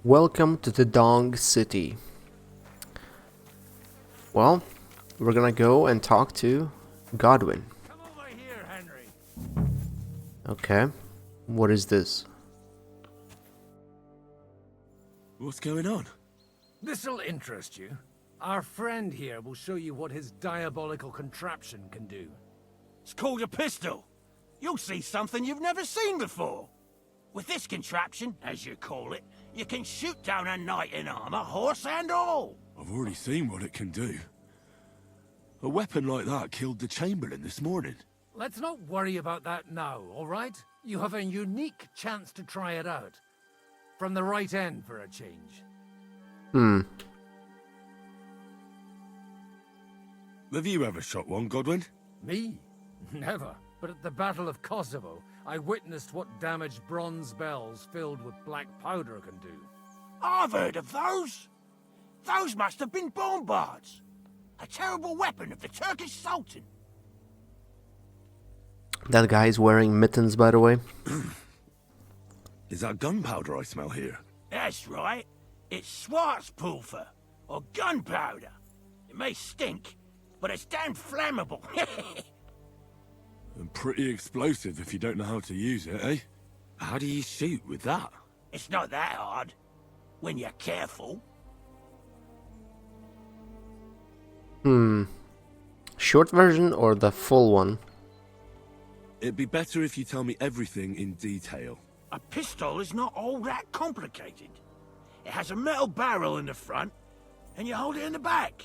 Welcome to the Dong City. Well, we're gonna go and talk to Godwyn. Come over here, Henry. Okay, what is this? What's going on? This'll interest you. Our friend here will show you what his diabolical contraption can do. It's called a pistol. You'll see something you've never seen before. With this contraption, as you call it, you can shoot down a knight in armor, horse and all. I've already seen what it can do. A weapon like that killed the Chamberlain this morning. Let's not worry about that now, all right? You have a unique chance to try it out. From the right end for a change. Have you ever shot one, Godwyn? Me? Never. But at the Battle of Kosovo, I witnessed what damage bronze bells filled with black powder can do. I've heard of those. Those must have been bombards. A terrible weapon of the Turkish Sultan. That guy's wearing mittens, by the way. Is that gunpowder I smell here? That's right. It's Schwarzpulver, or gunpowder. It may stink, but it's damn flammable. And pretty explosive if you don't know how to use it, eh? How do you shoot with that? It's not that hard, when you're careful. Short version or the full one? It'd be better if you tell me everything in detail. A pistol is not all that complicated. It has a metal barrel in the front, and you hold it in the back.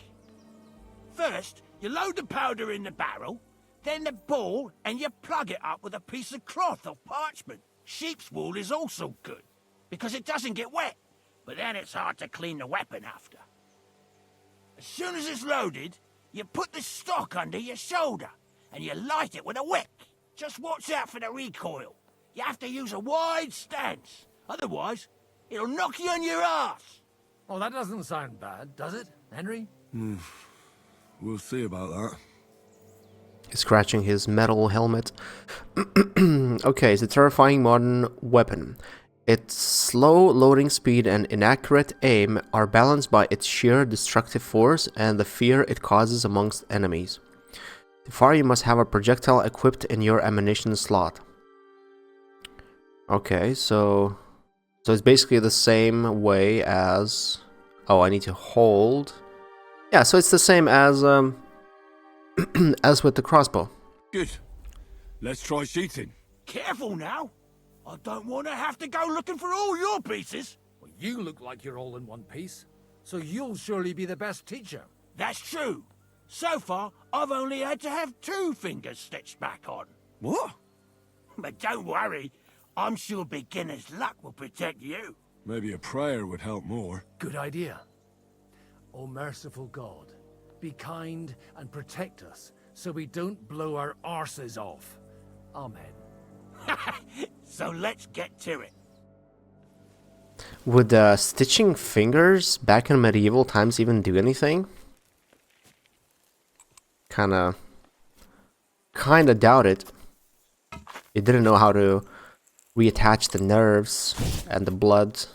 First, you load the powder in the barrel, then the ball, and you plug it up with a piece of cloth or parchment. Sheep's wool is also good, because it doesn't get wet, but then it's hard to clean the weapon after. As soon as it's loaded, you put the stock under your shoulder, and you light it with a wick. Just watch out for the recoil. You have to use a wide stance, otherwise it'll knock you on your ass. Oh, that doesn't sound bad, does it, Henry? We'll see about that. He's scratching his metal helmet. Okay, it's a terrifying modern weapon. Its slow loading speed and inaccurate aim are balanced by its sheer destructive force and the fear it causes amongst enemies. To fire, you must have a projectile equipped in your ammunition slot. Okay, so it's basically the same way as... Oh, I need to hold... Yeah, so it's the same as as with the crossbow. Good. Let's try shooting. Careful now. I don't want to have to go looking for all your pieces. Well, you look like you're all in one piece, so you'll surely be the best teacher. That's true. So far, I've only had to have 2 fingers stitched back on. What? But don't worry, I'm sure beginner's luck will protect you. Maybe a prayer would help more. Good idea. O merciful God, be kind and protect us so we don't blow our arses off. Amen. So let's get to it. Would stitching fingers back in medieval times even do anything? Kinda doubt it. It didn't know how to reattach the nerves and the blood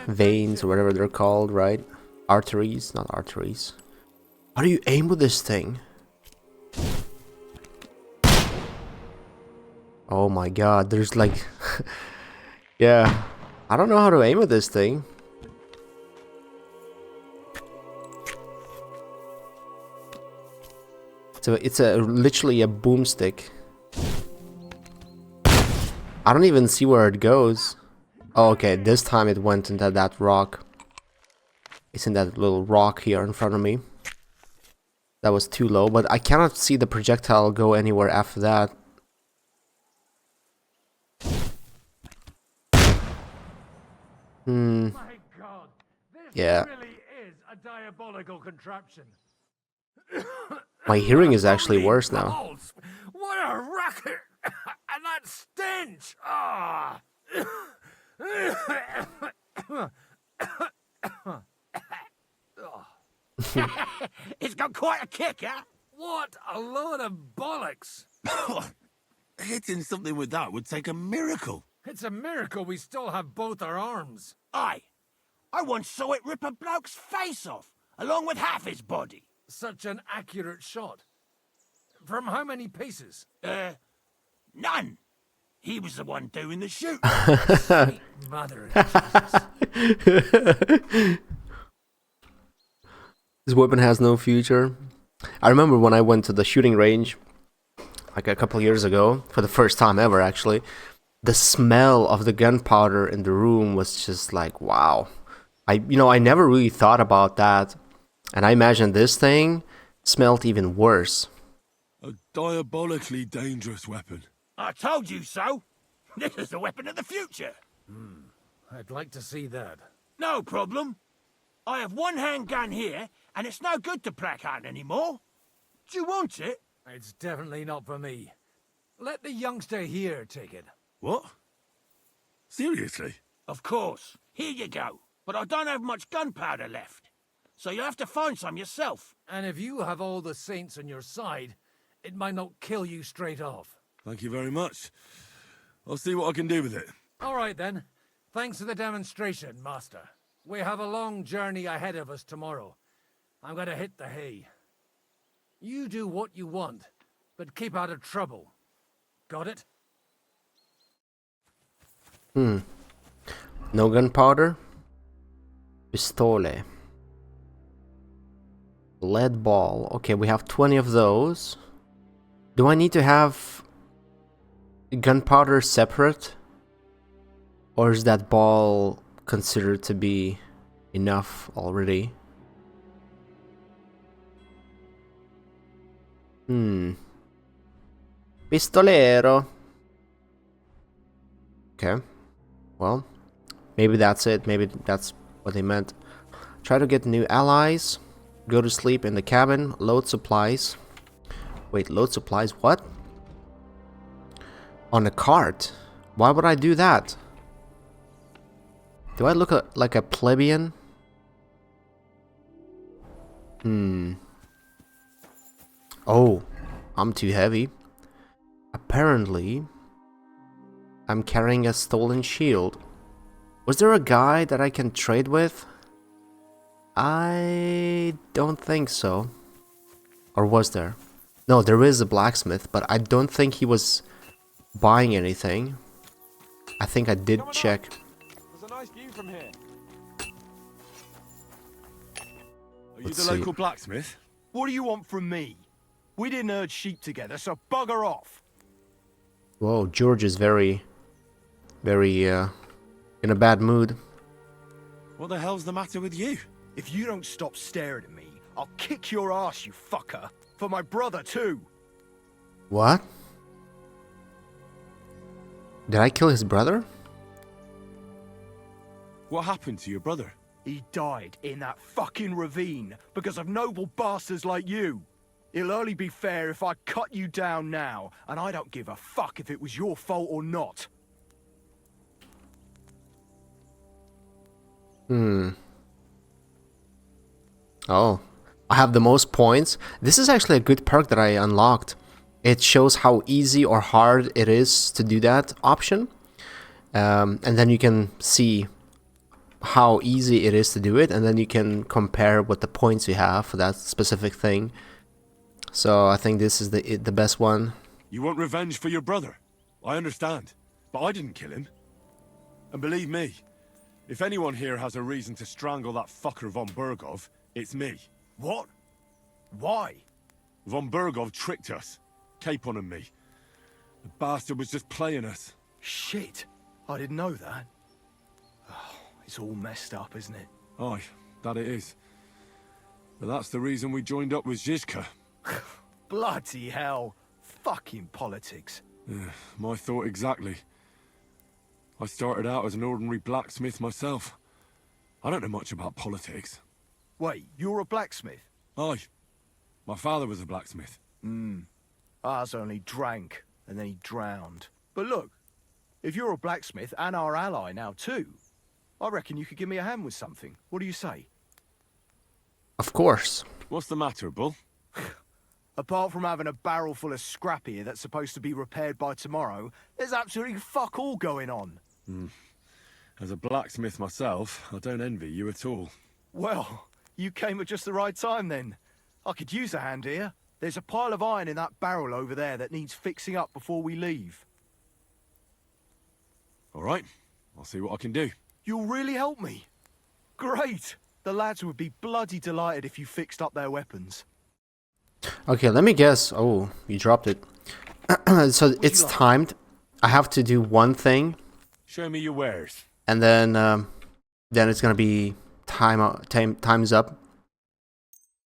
veins or whatever they're called, right? Arteries, not arteries. How do you aim with this thing? Oh my god, there's like... Yeah, I don't know how to aim with this thing. So it's literally a boomstick. I don't even see where it goes. Oh, okay, this time it went into that rock. It's in that little rock here in front of me. That was too low, but I cannot see the projectile go anywhere after that. My God, this Yeah. really is a diabolical contraption. My hearing is actually worse now. Balls. What a racket! And that stench! Ah! It's got quite a kick, huh? What a load of bollocks! Hitting something with that would take a miracle. It's a miracle we still have both our arms. Aye. I once saw it rip a bloke's face off, along with half his body. Such an accurate shot. From how many paces? None. He was the one doing the shooting. Sweet mother of Jesus. This weapon has no future. I remember when I went to the shooting range, like a couple years ago, for the first time ever actually, the smell of the gunpowder in the room was just like, wow. I never really thought about that. And I imagine this thing smelled even worse. A diabolically dangerous weapon. I told you so. This is the weapon of the future. I'd like to see that. No problem. I have one handgun here, and it's no good to placard anymore. Do you want it? It's definitely not for me. Let the youngster here take it. What? Seriously? Of course. Here you go. But I don't have much gunpowder left. So you'll have to find some yourself. And if you have all the saints on your side, it might not kill you straight off. Thank you very much. I'll see what I can do with it. All right then. Thanks for the demonstration, Master. We have a long journey ahead of us tomorrow. I'm gonna hit the hay. You do what you want, but keep out of trouble. Got it? No gunpowder. Pistole. Lead ball. Okay, we have 20 of those. Do I need to have gunpowder separate? Or is that ball considered to be enough already? Pistolero. Okay. Well, maybe that's it. Maybe that's what they meant. Try to get new allies. Go to sleep in the cabin. Load supplies. Wait, load supplies? What? On a cart? Why would I do that? Do I look like a plebeian? Oh, I'm too heavy. Apparently, I'm carrying a stolen shield. Was there a guy that I can trade with? I don't think so. Or was there? No, there is a blacksmith, but I don't think he was buying anything. I think I did check. There's a nice view from here. Are you Let's the see. local blacksmith? What do you want from me? We didn't herd sheep together, so bugger off. Whoa, George is very in a bad mood. What the hell's the matter with you? If you don't stop staring at me, I'll kick your ass, you fucker. For my brother, too. What? Did I kill his brother? What happened to your brother? He died in that fucking ravine because of noble bastards like you. It'll only be fair if I cut you down now, and I don't give a fuck if it was your fault or not. Oh, I have the most points. This is actually a good perk that I unlocked. It shows how easy or hard it is to do that option. And then you can see how easy it is to do it, and then you can compare what the points you have for that specific thing. So I think this is the best one. You want revenge for your brother? I understand, but I didn't kill him. And believe me, if anyone here has a reason to strangle that fucker von Burgov, it's me. What? Why? Von Burgov tricked us. Capon and me. The bastard was just playing us. Shit. I didn't know that. Oh, it's all messed up, isn't it? Aye, that it is. But that's the reason we joined up with Zizka. Bloody hell. Fucking politics. Yeah, my thought exactly. I started out as an ordinary blacksmith myself. I don't know much about politics. Wait, you're a blacksmith? Aye. My father was a blacksmith. Ours only drank, and then he drowned. But look, if you're a blacksmith and our ally now too, I reckon you could give me a hand with something. What do you say? Of course. What's the matter, Bull? Apart from having a barrel full of scrap here that's supposed to be repaired by tomorrow, there's absolutely fuck all going on. As a blacksmith myself, I don't envy you at all. Well, you came at just the right time then. I could use a hand here. There's a pile of iron in that barrel over there that needs fixing up before we leave. All right, I'll see what I can do. You'll really help me. Great. The lads would be bloody delighted if you fixed up their weapons. Okay, let me guess. Oh, you dropped it. So it's like? timed. I have to do one thing, Show me your wares. and then it's gonna be time's up,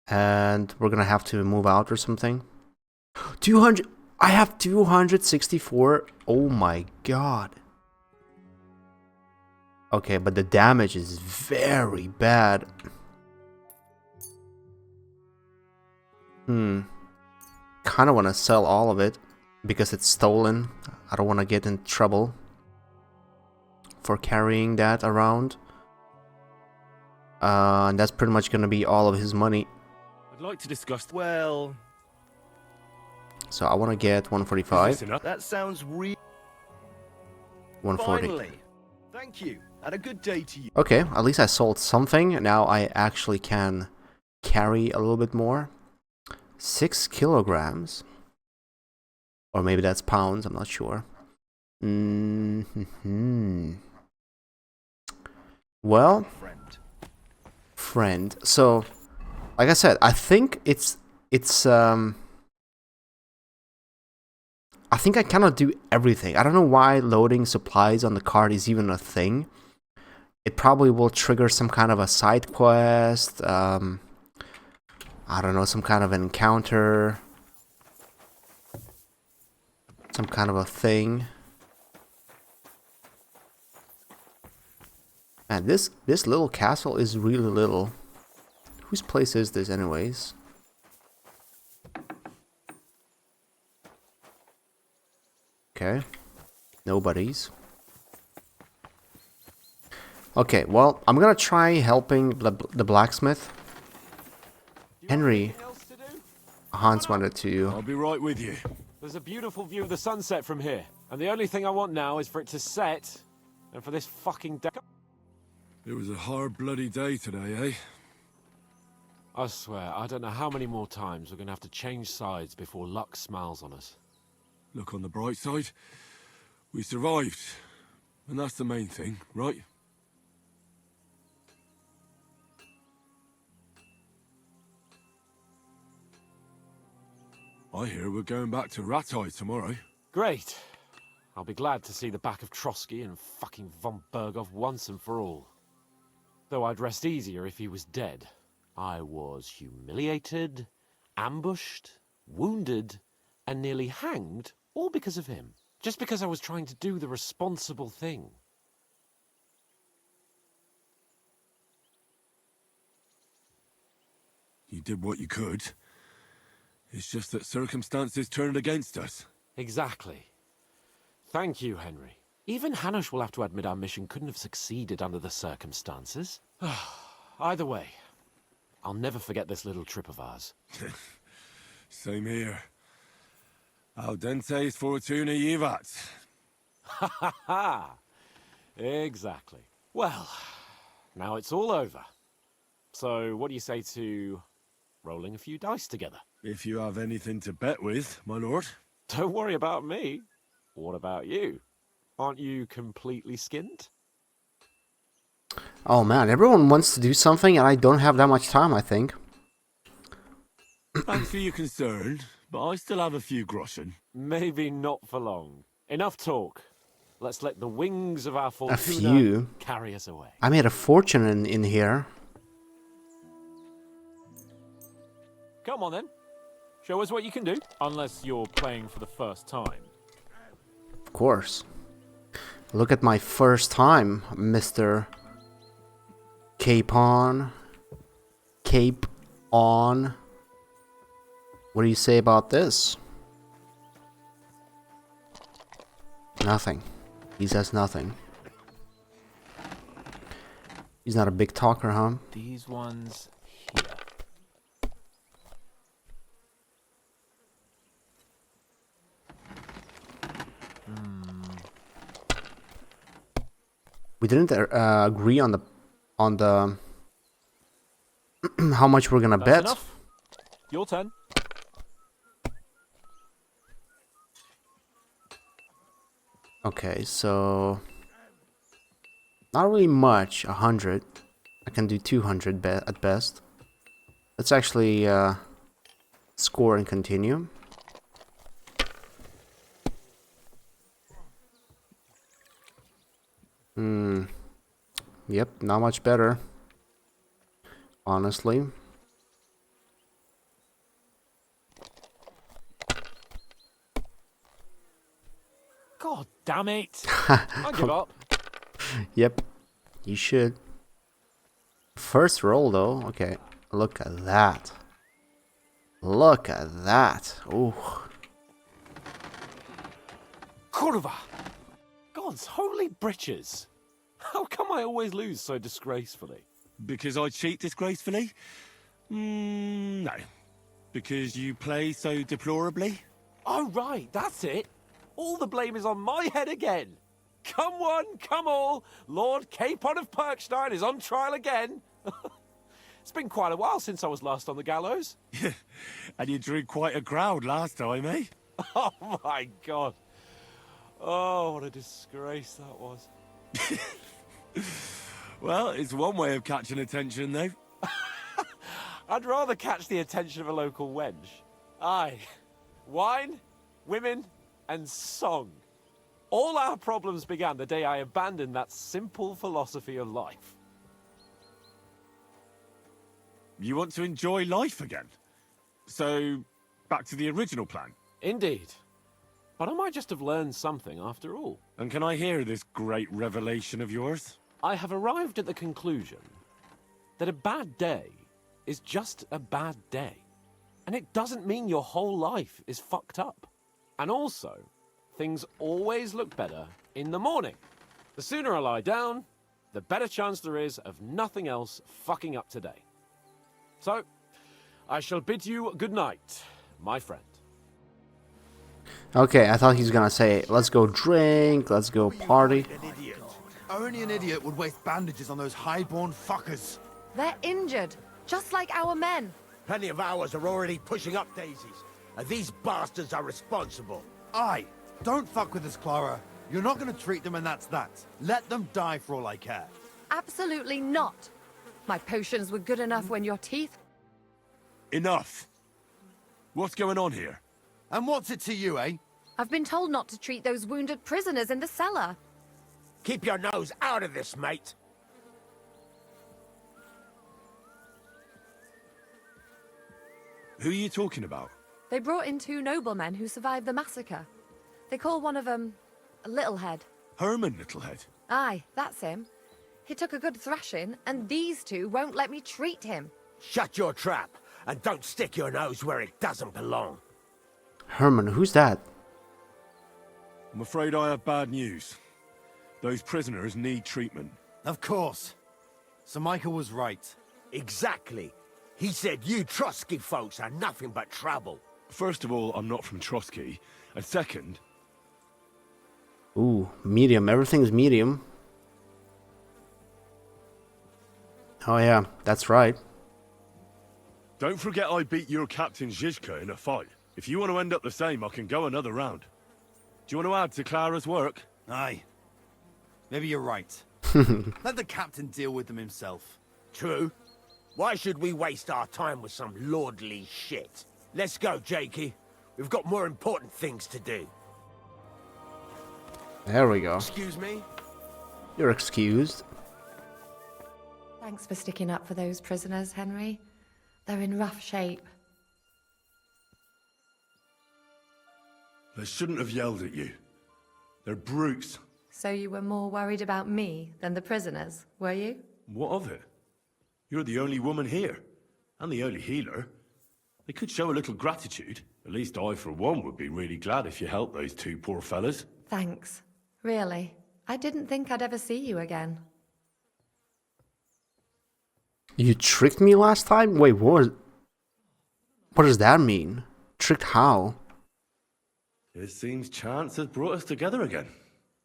and we're gonna have to move out or something. 200. I have 264. Oh my god. Okay, but the damage is very bad. Kind of want to sell all of it because it's stolen. I don't want to get in trouble for carrying that around. And that's pretty much going to be all of his money. I'd like to discuss... Well, So I want to get 145, that sounds 140. Finally. Thank you. And a good day to you. Okay, at least I sold something. Now I actually can carry a little bit more. 6 kilograms. Or maybe that's pounds, I'm not sure. Well, friend. So, like I said, I think I think I cannot do everything. I don't know why loading supplies on the card is even a thing. It probably will trigger some kind of a side quest. I don't know, some kind of an encounter. Some kind of a thing. Man, this little castle is really little. Whose place is this anyways? Okay. Nobody's. Okay, well, I'm gonna try helping the blacksmith. Henry. Hans wanted to... I'll be right with you. There's a beautiful view of the sunset from here, and the only thing I want now is for it to set, and for this fucking day. It was a hard bloody day today, eh? I swear, I don't know how many more times we're gonna have to change sides before luck smiles on us. Look on the bright side. We survived. And that's the main thing, right? I hear we're going back to Rattay tomorrow. Great. I'll be glad to see the back of Trotsky and fucking von Berghoff once and for all. Though I'd rest easier if he was dead. I was humiliated, ambushed, wounded, and nearly hanged, all because of him. Just because I was trying to do the responsible thing. You did what you could. It's just that circumstances turned against us. Exactly. Thank you, Henry. Even Hanush will have to admit our mission couldn't have succeeded under the circumstances. Either way, I'll never forget this little trip of ours. Same here. Al dentes fortuna jivat. Ha ha ha! Exactly. Well, now it's all over. So, what do you say to rolling a few dice together? If you have anything to bet with, my lord. Don't worry about me. What about you? Aren't you completely skinned? Oh man, everyone wants to do something and I don't have that much time, I think. Thanks for your concern, but I still have a few groschen. Maybe not for long. Enough talk. Let's let the wings of our fortuna few? carry us away. I made a fortune in here. Come on then. Show us what you can do. Unless you're playing for the first time. Of course. Look at my first time, Mr. Cape on. Cape on. What do you say about this? Nothing. He says nothing. He's not a big talker, huh? These ones here. We didn't agree on the how much we're gonna That's bet. enough. Your turn. Okay, so not really much. 100. I can do 200 at best. Let's actually score and continue. Yep, not much better. Honestly. God damn it. I give up. Yep, you should. First roll though. Okay, look at that. Look at that. Ooh. Kurva! God's holy britches. How come I always lose so disgracefully? Because I cheat disgracefully? No. Because you play so deplorably? Oh, right, that's it. All the blame is on my head again. Come one, come all. Lord Capon of Perkstein is on trial again. It's been quite a while since I was last on the gallows. And you drew quite a crowd last time, eh? Oh, my God. Oh, what a disgrace that was. Well, it's one way of catching attention, though. I'd rather catch the attention of a local wench. Aye. Wine, women, and song. All our problems began the day I abandoned that simple philosophy of life. You want to enjoy life again? So, back to the original plan. Indeed. But I might just have learned something after all. And can I hear this great revelation of yours? I have arrived at the conclusion that a bad day is just a bad day. And it doesn't mean your whole life is fucked up. And also, things always look better in the morning. The sooner I lie down, the better chance there is of nothing else fucking up today. So, I shall bid you good night, my friend. Okay, I thought he was gonna say, let's go drink, let's go party. Only an idiot would waste bandages on those highborn fuckers. They're injured, just like our men. Plenty of ours are already pushing up daisies, and these bastards are responsible. Aye, don't fuck with us, Klara. You're not gonna treat them and that's that. Let them die for all I care. Absolutely not. My potions were good enough when your teeth... Enough! What's going on here? And what's it to you, eh? I've been told not to treat those wounded prisoners in the cellar. Keep your nose out of this, mate. Who are you talking about? They brought in 2 noblemen who survived the massacre. They call one of them Littlehead. Herman Littlehead. Aye, that's him. He took a good thrashing, and these 2 won't let me treat him. Shut your trap, and don't stick your nose where it doesn't belong. Herman, who's that? I'm afraid I have bad news. Those prisoners need treatment. Of course. Sir Michael was right. Exactly. He said you Trotsky folks are nothing but trouble. First of all, I'm not from Trotsky. And second... Ooh, medium. Everything's medium. Oh yeah, that's right. Don't forget I beat your Captain Zizka in a fight. If you want to end up the same, I can go another round. Do you want to add to Klara's work? Aye. Maybe you're right. Let the captain deal with them himself. True. Why should we waste our time with some lordly shit? Let's go, Jakey. We've got more important things to do. There we go. Excuse me? You're excused. Thanks for sticking up for those prisoners, Henry. They're in rough shape. They shouldn't have yelled at you. They're brutes. So you were more worried about me than the prisoners, were you? What of it? You're the only woman here. And the only healer. They could show a little gratitude. At least I, for one, would be really glad if you helped those 2 poor fellas. Thanks. Really. I didn't think I'd ever see you again. You tricked me last time? Wait, what does that mean? Tricked how? It seems chance has brought us together again.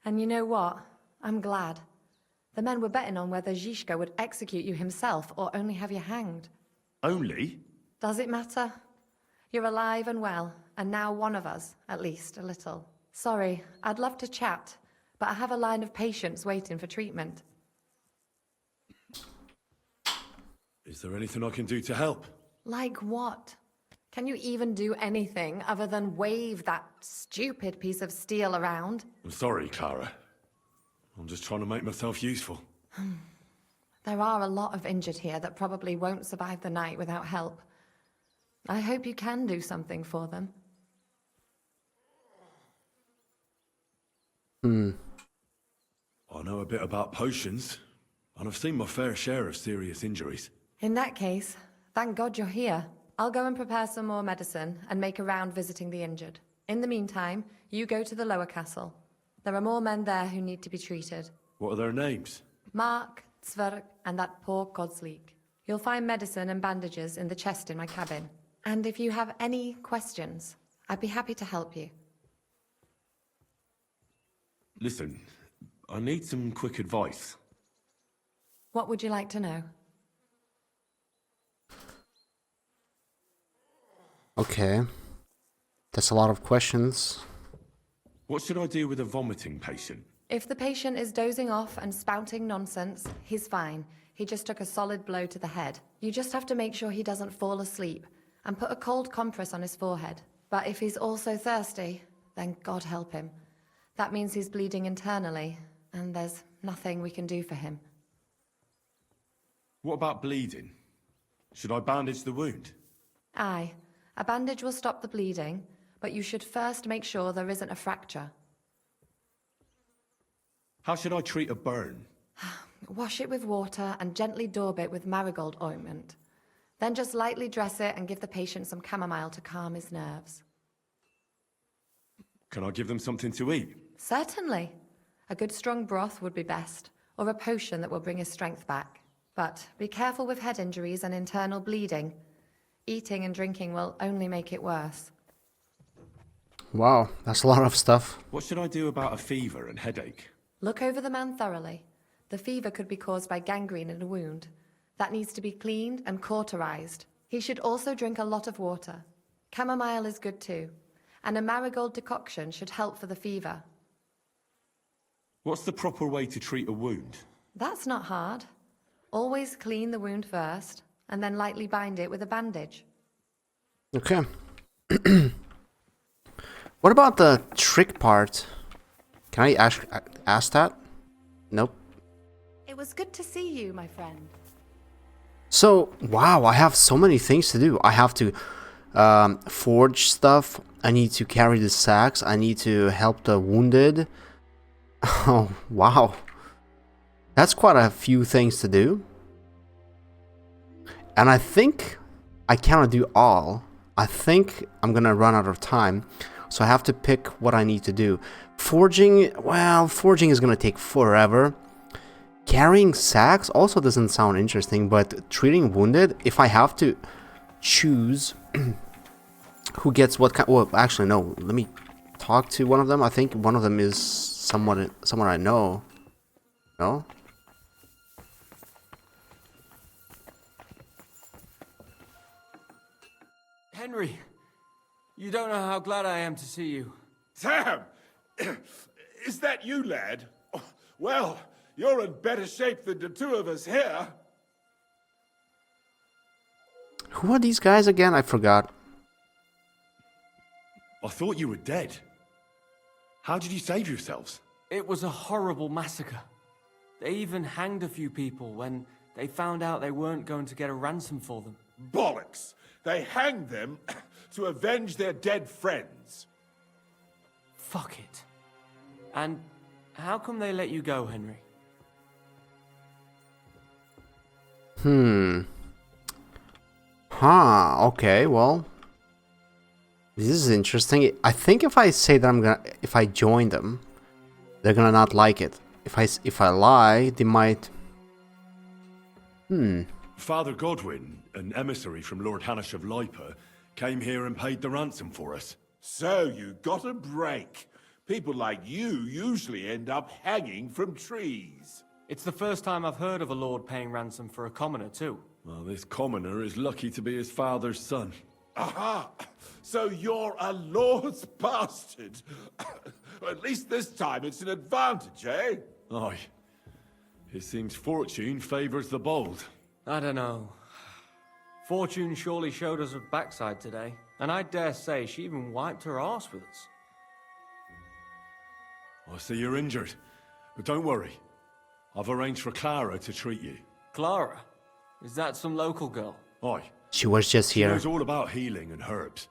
And you know what? I'm glad. The men were betting on whether Zizka would execute you himself or only have you hanged. Only? Does it matter? You're alive and well, and now one of us, at least a little. Sorry, I'd love to chat, but I have a line of patients waiting for treatment. Is there anything I can do to help? Like what? Can you even do anything other than wave that stupid piece of steel around? I'm sorry, Klara. I'm just trying to make myself useful. There are a lot of injured here that probably won't survive the night without help. I hope you can do something for them. I know a bit about potions, and I've seen my fair share of serious injuries. In that case, thank God you're here. I'll go and prepare some more medicine and make a round visiting the injured. In the meantime, you go to the lower castle. There are more men there who need to be treated. What are their names? Mark, Zverk, and that poor Kodsleek. You'll find medicine and bandages in the chest in my cabin. And if you have any questions, I'd be happy to help you. Listen, I need some quick advice. What would you like to know? Okay. That's a lot of questions. What should I do with a vomiting patient? If the patient is dozing off and spouting nonsense, he's fine. He just took a solid blow to the head. You just have to make sure he doesn't fall asleep and put a cold compress on his forehead. But if he's also thirsty, then God help him. That means he's bleeding internally, and there's nothing we can do for him. What about bleeding? Should I bandage the wound? Aye. A bandage will stop the bleeding, but you should first make sure there isn't a fracture. How should I treat a burn? Wash it with water and gently daub it with marigold ointment. Then just lightly dress it and give the patient some chamomile to calm his nerves. Can I give them something to eat? Certainly. A good strong broth would be best, or a potion that will bring his strength back. But be careful with head injuries and internal bleeding. Eating and drinking will only make it worse. Wow, that's a lot of stuff. What should I do about a fever and headache? Look over the man thoroughly. The fever could be caused by gangrene in a wound. That needs to be cleaned and cauterized. He should also drink a lot of water. Chamomile is good too, and a marigold decoction should help for the fever. What's the proper way to treat a wound? That's not hard. Always clean the wound first, and then lightly bind it with a bandage. Okay. What about the trick part? Can I ask that? Nope. It was good to see you, my friend. So, wow, I have so many things to do. I have to forge stuff. I need to carry the sacks. I need to help the wounded. Oh, wow. That's quite a few things to do. And I think I cannot do all. I think I'm gonna run out of time. So I have to pick what I need to do. Forging, well, forging is gonna take forever. Carrying sacks also doesn't sound interesting, but treating wounded, if I have to choose who gets what kind, well, actually no, let me talk to one of them. I think one of them is someone I know. No? Henry, you don't know how glad I am to see you. Sam! Is that you, lad? Well, you're in better shape than the two of us here. Who are these guys again? I forgot. I thought you were dead. How did you save yourselves? It was a horrible massacre. They even hanged a few people when they found out they weren't going to get a ransom for them. Bollocks! They hanged them to avenge their dead friends. Fuck it. And how come they let you go, Henry? Okay, well. This is interesting. I think if I say that if I join them, they're gonna not like it. If I lie, they might. Father Godwyn, an emissary from Lord Hanish of Lipa, came here and paid the ransom for us. So you got a break. People like you usually end up hanging from trees. It's the first time I've heard of a lord paying ransom for a commoner, too. Well, this commoner is lucky to be his father's son. Aha! So you're a lord's bastard. At least this time it's an advantage, eh? Aye. It seems fortune favours the bold. I don't know. Fortune surely showed us her backside today, and I dare say she even wiped her arse with us. I see you're injured, but don't worry. I've arranged for Klara to treat you. Klara? Is that some local girl? Aye. She was just She here. knows all about healing and herbs.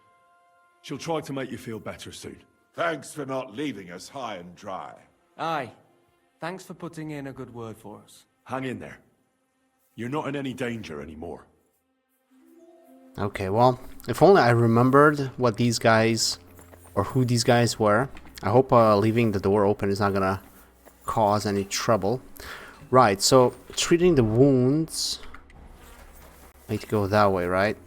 She'll try to make you feel better soon. Thanks for not leaving us high and dry. Aye. Thanks for putting in a good word for us. Hang in there. You're not in any danger anymore. Okay, well, if only I remembered what these guys, or who these guys were. I hope leaving the door open is not gonna cause any trouble. Right, so treating the wounds. Need to go that way, right?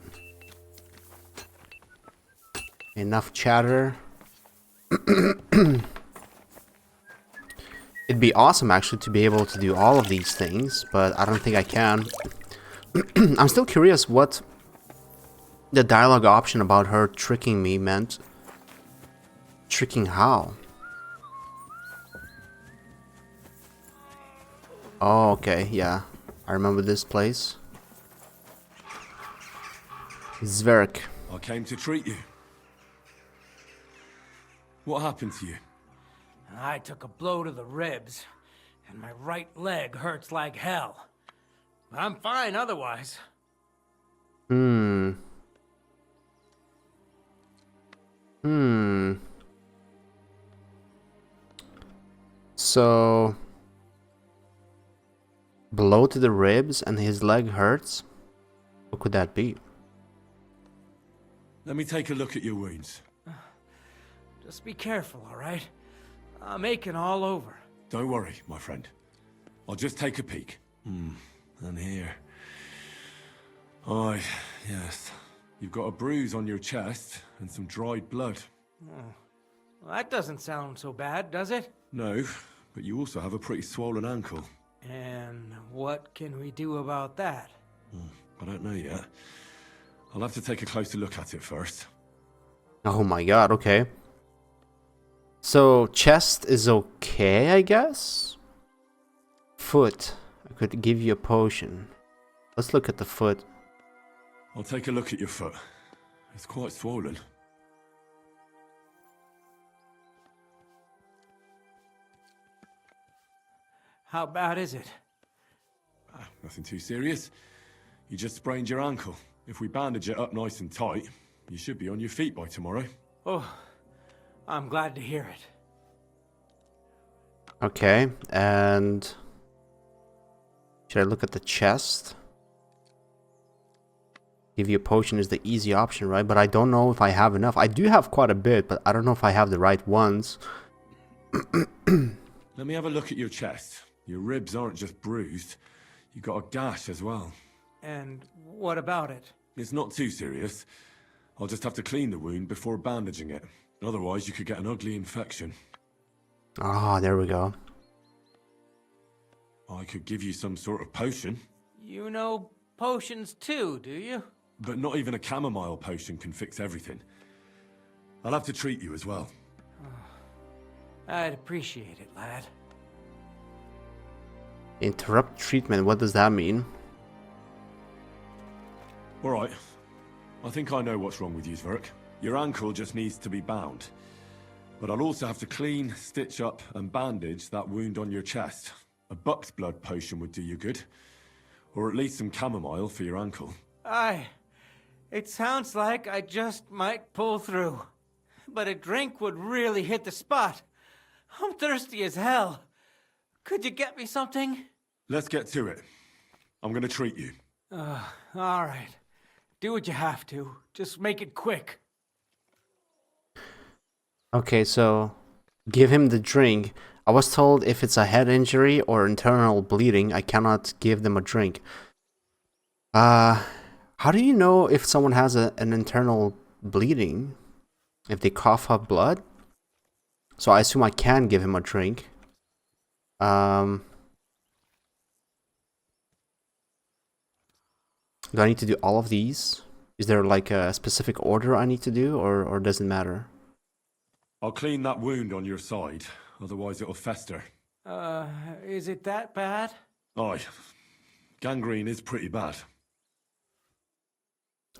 Enough chatter. It'd be awesome actually to be able to do all of these things, but I don't think I can. I'm still curious what the dialogue option about her tricking me meant. Tricking how? Oh, okay, yeah. I remember this place. Zverk. I came to treat you. What happened to you? I took a blow to the ribs, and my right leg hurts like hell. I'm fine otherwise. So, blow to the ribs and his leg hurts? What could that be? Let me take a look at your wounds. Just be careful, all right? I'm aching all over. Don't worry, my friend. I'll just take a peek. And here. Aye, yes. You've got a bruise on your chest and some dried blood. Well, that doesn't sound so bad, does it? No, but you also have a pretty swollen ankle. And what can we do about that? I don't know yet. I'll have to take a closer look at it first. Oh my god, okay. So, chest is okay, I guess? Foot. I could give you a potion. Let's look at the foot. I'll take a look at your foot. It's quite swollen. How bad is it? Nothing too serious. You just sprained your ankle. If we bandage it up nice and tight, you should be on your feet by tomorrow. Oh, I'm glad to hear it. Okay, and... should I look at the chest? Give you a potion is the easy option, right? But I don't know if I have enough. I do have quite a bit, but I don't know if I have the right ones. Let me have a look at your chest. Your ribs aren't just bruised. You got a gash as well. And what about it? It's not too serious. I'll just have to clean the wound before bandaging it. Otherwise, you could get an ugly infection. Ah, there we go. I could give you some sort of potion. You know potions too, do you? But not even a chamomile potion can fix everything. I'll have to treat you as well. I'd appreciate it, lad. Interrupt treatment, what does that mean? Alright. I think I know what's wrong with you, Zverk. Your ankle just needs to be bound. But I'll also have to clean, stitch up, and bandage that wound on your chest. A buck's blood potion would do you good. Or at least some chamomile for your ankle. Aye. It sounds like I just might pull through. But a drink would really hit the spot. I'm thirsty as hell. Could you get me something? Let's get to it. I'm gonna treat you. All right. Do what you have to. Just make it quick. Okay, so give him the drink. I was told if it's a head injury or internal bleeding, I cannot give them a drink. How do you know if someone has an internal bleeding? If they cough up blood? So I assume I can give him a drink. Do I need to do all of these? Is there like a specific order I need to do, or does it matter? I'll clean that wound on your side, otherwise it'll fester. Is it that bad? Aye. Gangrene is pretty bad.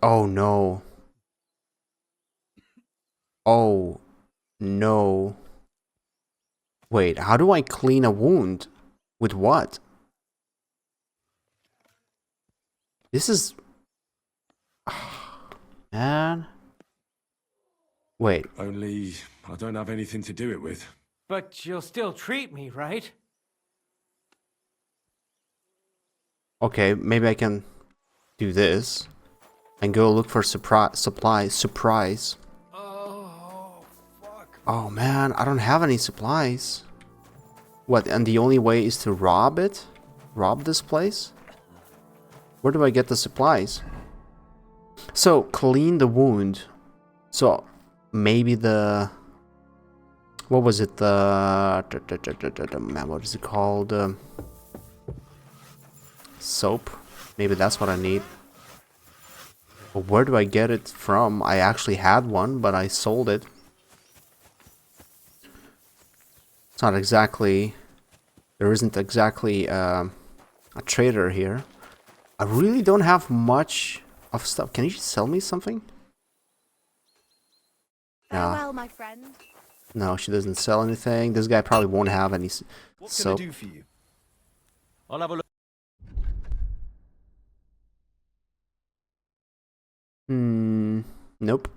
Oh no. Oh no. Wait, how do I clean a wound? With what? This is... Man. Wait. Only I don't have anything to do it with. But you'll still treat me, right? Okay, maybe I can do this. And go look for supplies. Surprise. Oh, fuck. Oh man, I don't have any supplies. What, and the only way is to rob it? Rob this place? Where do I get the supplies? So, clean the wound. So, maybe the... What was it? The... Man, what is it called? Soap? Maybe that's what I need. But where do I get it from? I actually had one, but I sold it. It's not exactly... There isn't exactly a trader here. I really don't have much of stuff. Can you just sell me something? Farewell, my friend. No, she doesn't sell anything. This guy probably won't have any What soap. can I do for you? I'll have a look. Nope.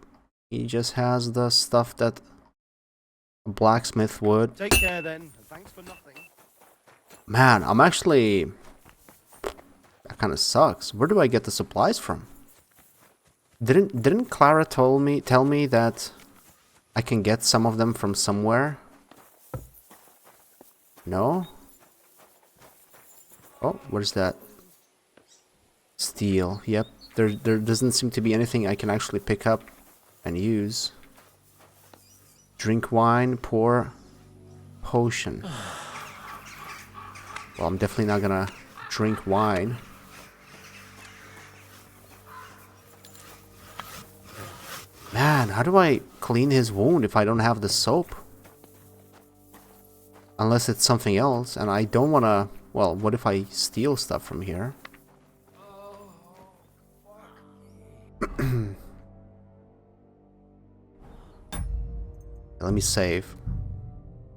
He just has the stuff that a blacksmith would. Take care then, and thanks for nothing. Man, I'm actually... That kind of sucks. Where do I get the supplies from? Didn't Klara tell me that I can get some of them from somewhere? No? Oh, what is that? Steel. Yep. There doesn't seem to be anything I can actually pick up and use. Drink wine, pour potion. Well, I'm definitely not gonna drink wine. Man, how do I clean his wound if I don't have the soap? Unless it's something else, and I don't wanna... Well, what if I steal stuff from here? Let me save.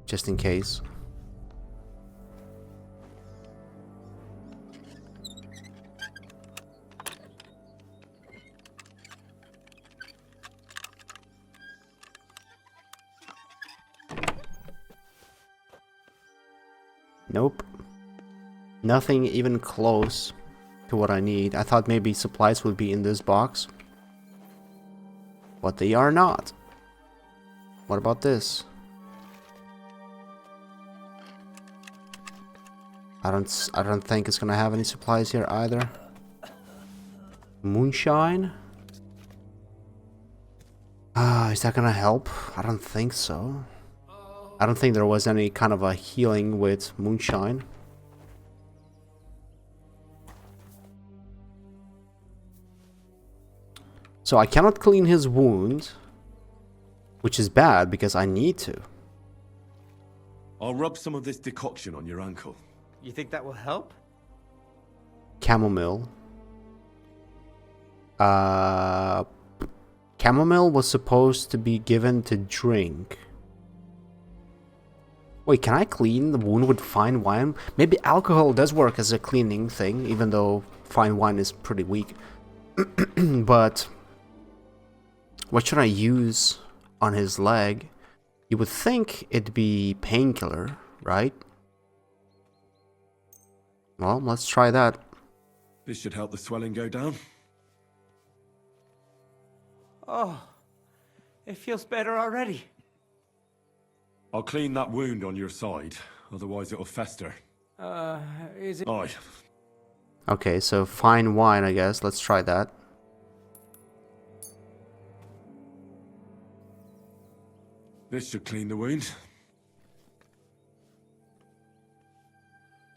Just in case. Nope. Nothing even close to what I need. I thought maybe supplies would be in this box. But they are not. What about this? I don't think it's gonna have any supplies here either. Moonshine? Is that gonna help? I don't think so. I don't think there was any kind of a healing with moonshine. So I cannot clean his wound, which is bad because I need to. I'll rub some of this decoction on your ankle. You think that will help? Chamomile. Chamomile was supposed to be given to drink. Wait, can I clean the wound with fine wine? Maybe alcohol does work as a cleaning thing, even though fine wine is pretty weak. But what should I use on his leg? You would think it'd be painkiller, right? Well, let's try that. This should help the swelling go down. Oh, it feels better already. I'll clean that wound on your side, otherwise it'll fester. Is it... Aye. Okay, so fine wine, I guess. Let's try that. This should clean the wound.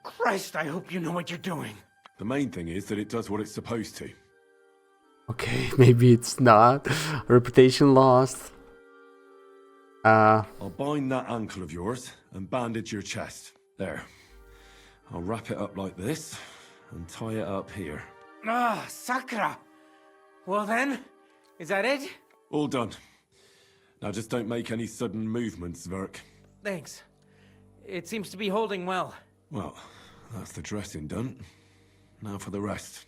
Christ, I hope you know what you're doing. The main thing is that it does what it's supposed to. Okay, maybe it's not. Reputation lost. I'll bind that ankle of yours and bandage your chest. There. I'll wrap it up like this and tie it up here. Ah, Sakra! Well then, is that it? All done. Now just don't make any sudden movements, Zverk. Thanks. It seems to be holding well. Well, that's the dressing done. Now for the rest.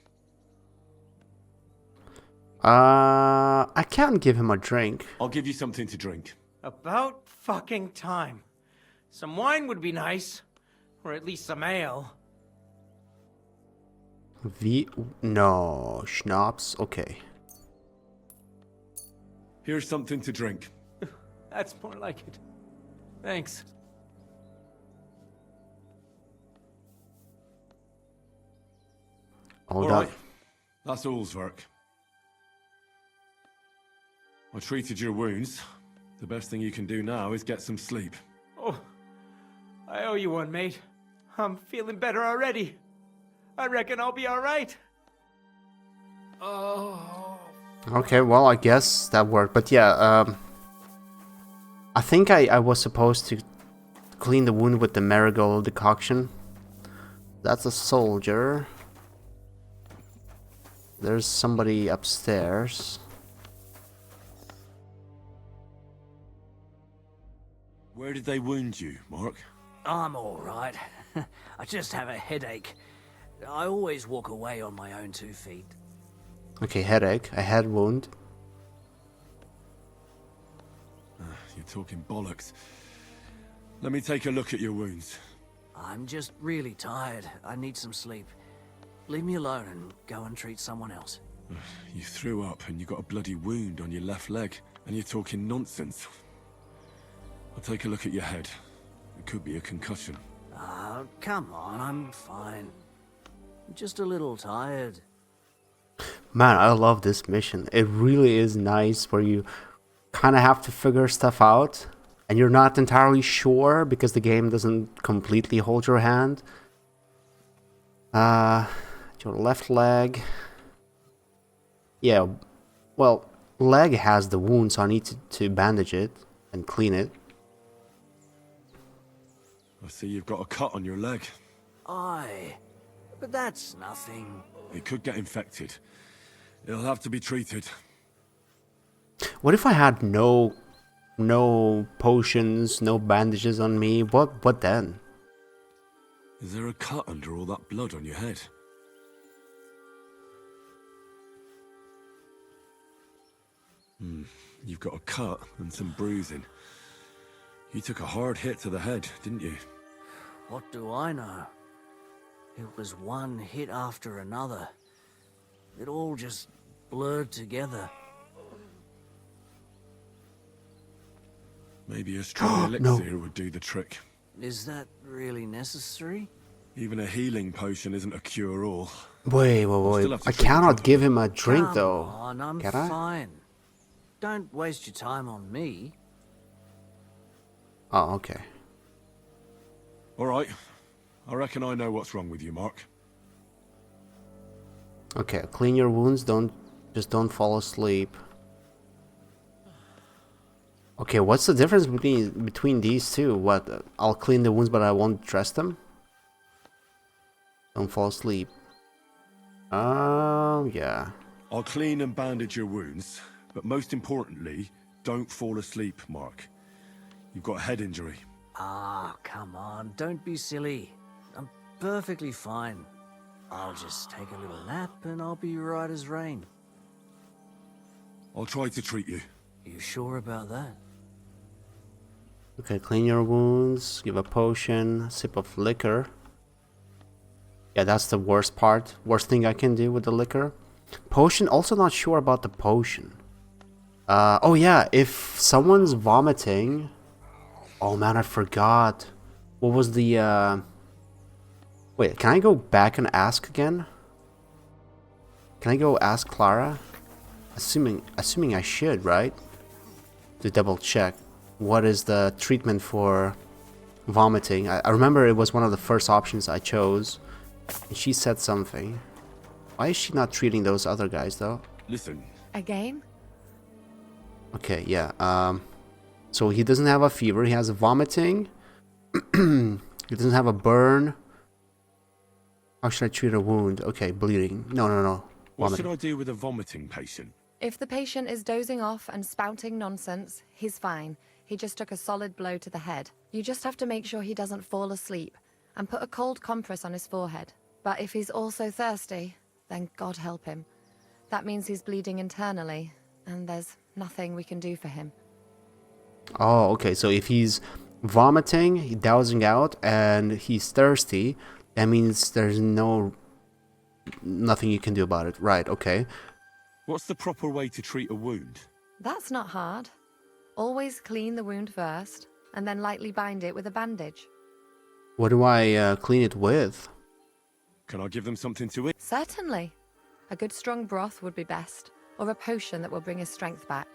I can't give him a drink. I'll give you something to drink. About fucking time. Some wine would be nice. Or at least some ale. No, schnapps, okay. Here's something to drink. That's more like it. Thanks. All right. done. That's all, Zverk. I treated your wounds. The best thing you can do now is get some sleep. Oh, I owe you one, mate. I'm feeling better already. I reckon I'll be alright. Oh. Okay, well, I guess that worked. But yeah, I think I was supposed to clean the wound with the marigold decoction. That's a soldier. There's somebody upstairs. Where did they wound you, Mark? I'm alright. I just have a headache. I always walk away on my own 2 feet. Okay, headache, a head wound. You're talking bollocks. Let me take a look at your wounds. I'm just really tired. I need some sleep. Leave me alone and go and treat someone else. You threw up and you got a bloody wound on your left leg, and you're talking nonsense. I'll take a look at your head. It could be a concussion. Come on, I'm fine. Just a little tired. Man, I love this mission. It really is nice where you kind of have to figure stuff out and you're not entirely sure because the game doesn't completely hold your hand. Your left leg. Yeah, well, leg has the wound, so I need to bandage it and clean it. I see you've got a cut on your leg. Aye, but that's nothing. It could get infected. It'll have to be treated. What if I had no potions, no bandages on me? What then? Is there a cut under all that blood on your head? You've got a cut and some bruising. You took a hard hit to the head, didn't you? What do I know? It was one hit after another. It all just blurred together. Maybe a strong elixir would do the trick. Is that really necessary? Even a healing potion isn't a cure-all. Wait. I cannot give him a drink though. Come on, I'm Can I? fine. Don't waste your time on me. Oh, okay. All right. I reckon I know what's wrong with you, Mark. Okay, clean your wounds. Don't fall asleep. Okay, what's the difference between these two? What? I'll clean the wounds, but I won't dress them. Don't fall asleep. Oh, yeah. I'll clean and bandage your wounds, but most importantly, don't fall asleep, Mark. You've got a head injury. Ah, come on, don't be silly. I'm perfectly fine. I'll just take a little nap and I'll be right as rain. I'll try to treat you. You sure about that? Okay, clean your wounds. Give a potion. Sip of liquor. Yeah, that's the worst part. Worst thing I can do with the liquor. Potion, also not sure about the potion. Oh yeah, if someone's vomiting... Oh man, I forgot. What was the, Wait, can I go back and ask again? Can I go ask Klara? Assuming I should, right? To double check. What is the treatment for vomiting? I remember it was one of the first options I chose. And she said something. Why is she not treating those other guys, though? Listen, Again? Okay, yeah. So he doesn't have a fever. He has vomiting. He doesn't have a burn. How should I treat a wound? Okay, bleeding. No. what Vomiting. should I do with a vomiting patient? If the patient is dozing off and spouting nonsense, he's fine. He just took a solid blow to the head. You just have to make sure he doesn't fall asleep and put a cold compress on his forehead. But if he's also thirsty, then God help him. That means he's bleeding internally, and there's nothing we can do for him. Oh, okay. So if he's vomiting, he's dowsing out, and he's thirsty, that means there's nothing you can do about it. Right, okay. What's the proper way to treat a wound? That's not hard. Always clean the wound first, and then lightly bind it with a bandage. What do I clean it with? Can I give them something to eat? Certainly. A good strong broth would be best, or a potion that will bring his strength back.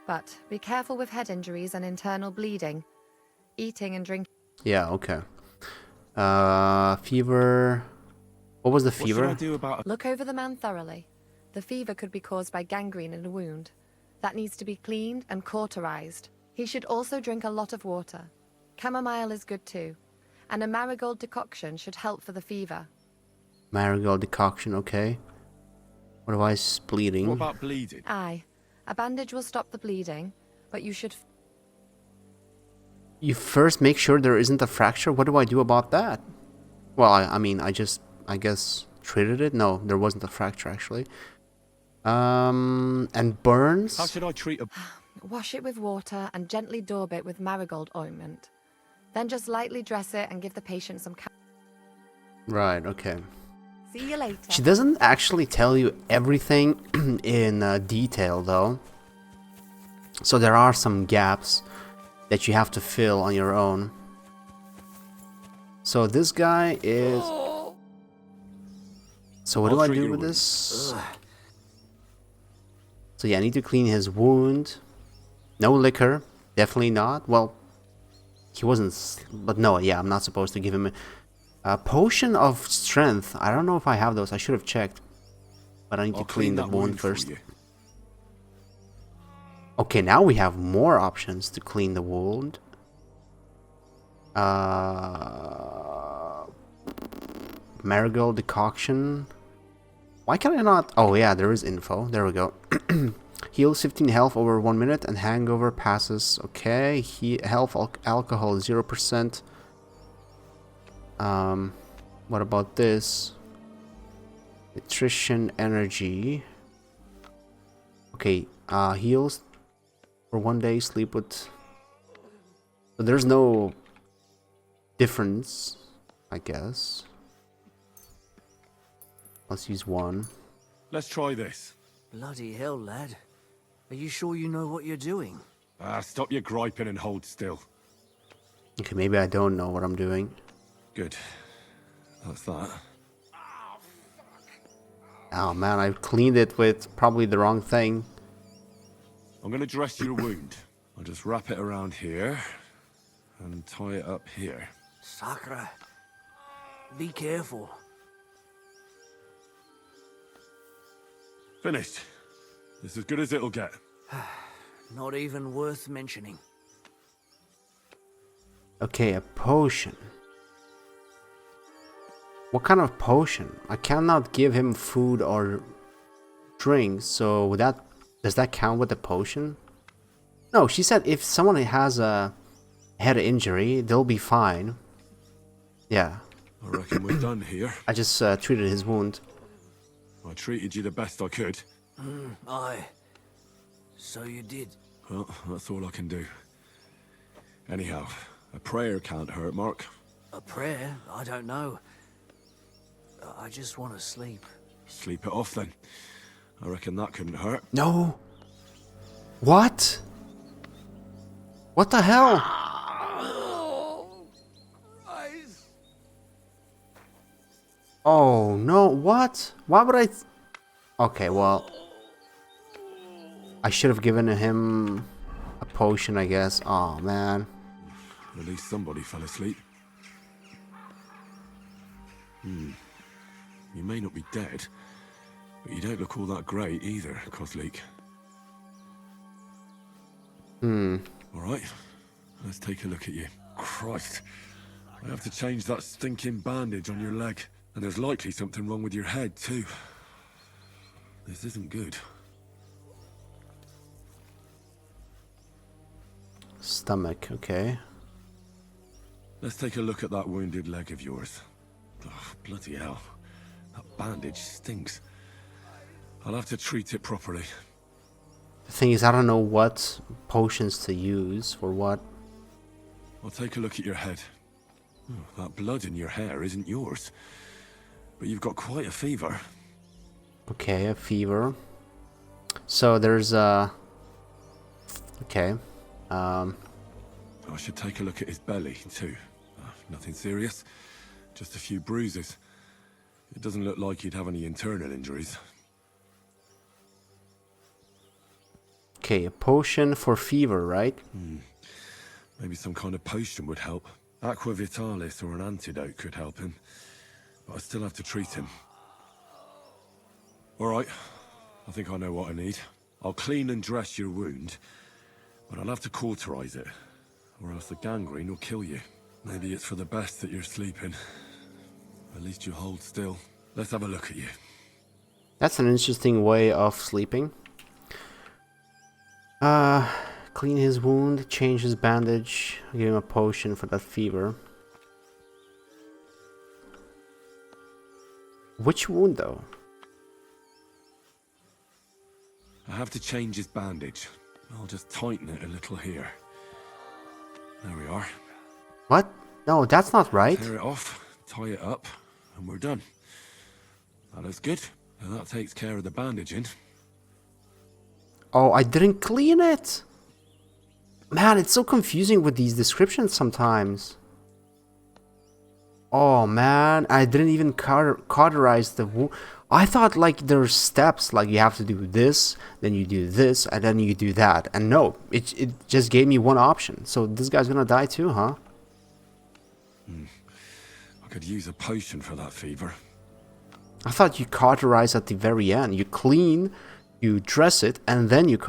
But be careful with head injuries and internal bleeding. Eating and drinking. Yeah, okay. Fever. What was the What should fever? I do about Look over the man thoroughly. The fever could be caused by gangrene in a wound. That needs to be cleaned and cauterized. He should also drink a lot of water. Chamomile is good too. And a marigold decoction should help for the fever. Marigold decoction, okay. Otherwise, bleeding. What about bleeding? Aye. A bandage will stop the bleeding, but you should... You first make sure there isn't a fracture? What do I do about that? Well, I guess, treated it? No, there wasn't a fracture, actually. And burns? How should I treat a... Wash it with water and gently daub it with marigold ointment. Then just lightly dress it and give the patient some... Right, okay. See you later. She doesn't actually tell you everything in detail, though. So there are some gaps that you have to fill on your own. So this guy is... So what do I do with this? So yeah, I need to clean his wound. No liquor. Definitely not. Well, he wasn't... But no, yeah, I'm not supposed to give him a potion of strength. I don't know if I have those. I should have checked. But I need to clean the wound first. Okay, now we have more options to clean the wound. Marigold decoction. Why can I not? Oh yeah, there is info. There we go. Heals 15 health over 1 minute and hangover passes. Okay, health alcohol 0%. What about this? Nutrition energy. Okay, heals for 1 day, sleep with... So there's no difference, I guess. Let's use one. Let's try this. Bloody hell, lad. Are you sure you know what you're doing? Stop your griping and hold still. Okay, maybe I don't know what I'm doing. Good. That's that. Oh man, I cleaned it with probably the wrong thing. I'm gonna dress your wound. I'll just wrap it around here and tie it up here. Sakra. Be careful. Finished. This is as good as it'll get. Not even worth mentioning. Okay, a potion. What kind of potion? I cannot give him food or drinks, so would that... Does that count with the potion? No, she said if someone has a head injury, they'll be fine. Yeah. I reckon we're done here. I just treated his wound. I treated you the best I could. Aye. So you did. Well, that's all I can do. Anyhow, a prayer can't hurt, Mark. A prayer? I don't know. I just want to sleep. Sleep it off then. I reckon that couldn't hurt. No. What? What the hell? Oh no, what? Why would I... Okay, well... I should have given him a potion, I guess. Oh man. At least somebody fell asleep. You may not be dead, But you don't look all that great either, Kozlik. Alright, let's take a look at you. Christ, I have to change that stinking bandage on your leg. And there's likely something wrong with your head, too. This isn't good. Stomach, okay. Let's take a look at that wounded leg of yours. Oh, bloody hell. That bandage stinks. I'll have to treat it properly. The thing is, I don't know what potions to use for what. I'll take a look at your head. Oh, that blood in your hair isn't yours. But you've got quite a fever. Okay, a fever. So there's a... Okay. I should take a look at his belly, too. Nothing serious. Just a few bruises. It doesn't look like he'd have any internal injuries. Okay, a potion for fever, right? Maybe some kind of potion would help. Aqua Vitalis or an antidote could help him. But I still have to treat him. Alright, I think I know what I need. I'll clean and dress your wound, but I'll have to cauterize it, or else the gangrene will kill you. Maybe it's for the best that you're sleeping. At least you hold still. Let's have a look at you. That's an interesting way of sleeping. Clean his wound, change his bandage, give him a potion for that fever. Which wound, though? I have to change his bandage. I'll just tighten it a little here. There we are. What? No, that's not right. Tear it off, tie it up, and we're done. That looks good. And that takes care of the bandaging. Oh, I didn't clean it! Man, it's so confusing with these descriptions sometimes. Oh man, I didn't even cauterize the wound. I thought like there's steps, like you have to do this, then you do this, and then you do that. And no, it just gave me one option. So this guy's gonna die too, huh? I could use a potion for that fever. I thought you cauterize at the very end. You clean, you dress it, and then you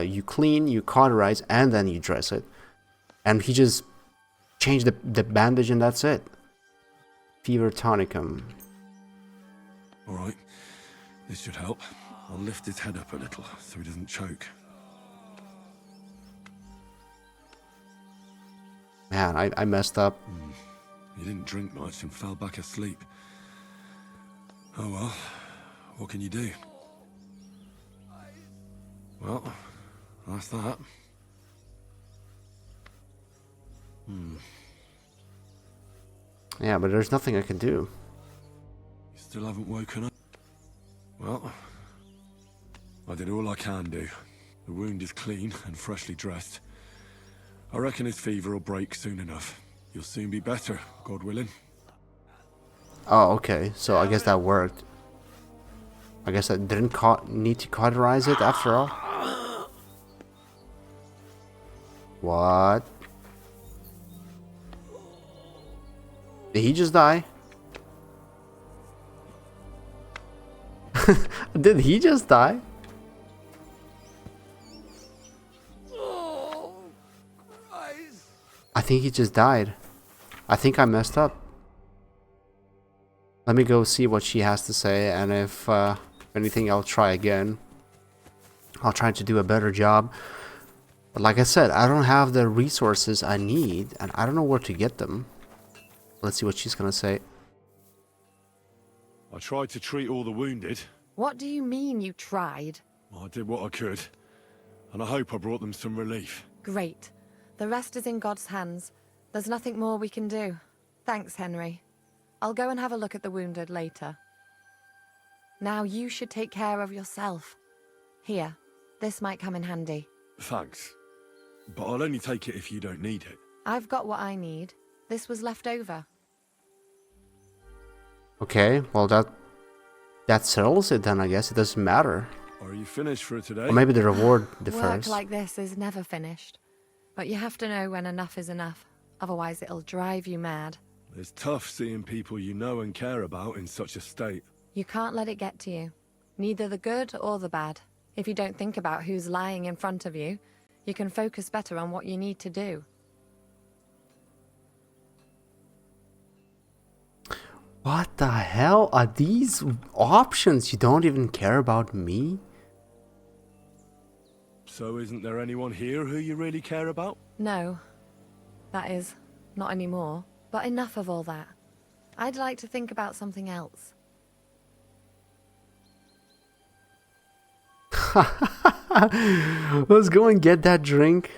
you clean, you cauterize, and then you dress it. And he just changed the bandage and that's it. Fever tonicum. Alright, this should help. I'll lift his head up a little so he doesn't choke. Man, I messed up. He didn't drink much and fell back asleep. Oh well, what can you do? Well, that's that. Yeah, but there's nothing I can do. You still haven't woken up? Well, I did all I can do. The wound is clean and freshly dressed. I reckon his fever will break soon enough. You'll soon be better, God willing. Oh, okay. So I guess that worked. I guess I didn't need to cauterize it after all. What? Did he just die? Did he just die? Oh, Christ. I think he just died. I think I messed up. Let me go see what she has to say, and if anything, I'll try again. I'll try to do a better job. But like I said, I don't have the resources I need, and I don't know where to get them. Let's see what she's gonna say. I tried to treat all the wounded. What do you mean you tried? I did what I could, and I hope I brought them some relief. Great. The rest is in God's hands. There's nothing more we can do. Thanks, Henry. I'll go and have a look at the wounded later. Now you should take care of yourself. Here, this might come in handy. Thanks. But I'll only take it if you don't need it. I've got what I need. This was left over. Okay, well that settles it then, I guess. It doesn't matter. Are you finished for today? Or maybe the reward Work differs. like this is never finished. But you have to know when enough is enough. Otherwise it'll drive you mad. It's tough seeing people you know and care about in such a state. You can't let it get to you. Neither the good or the bad. If you don't think about who's lying in front of you, you can focus better on what you need to do. What the hell are these options? You don't even care about me? So isn't there anyone here who you really care about? No. That is, not anymore. But enough of all that. I'd like to think about something else. Let's go and get that drink.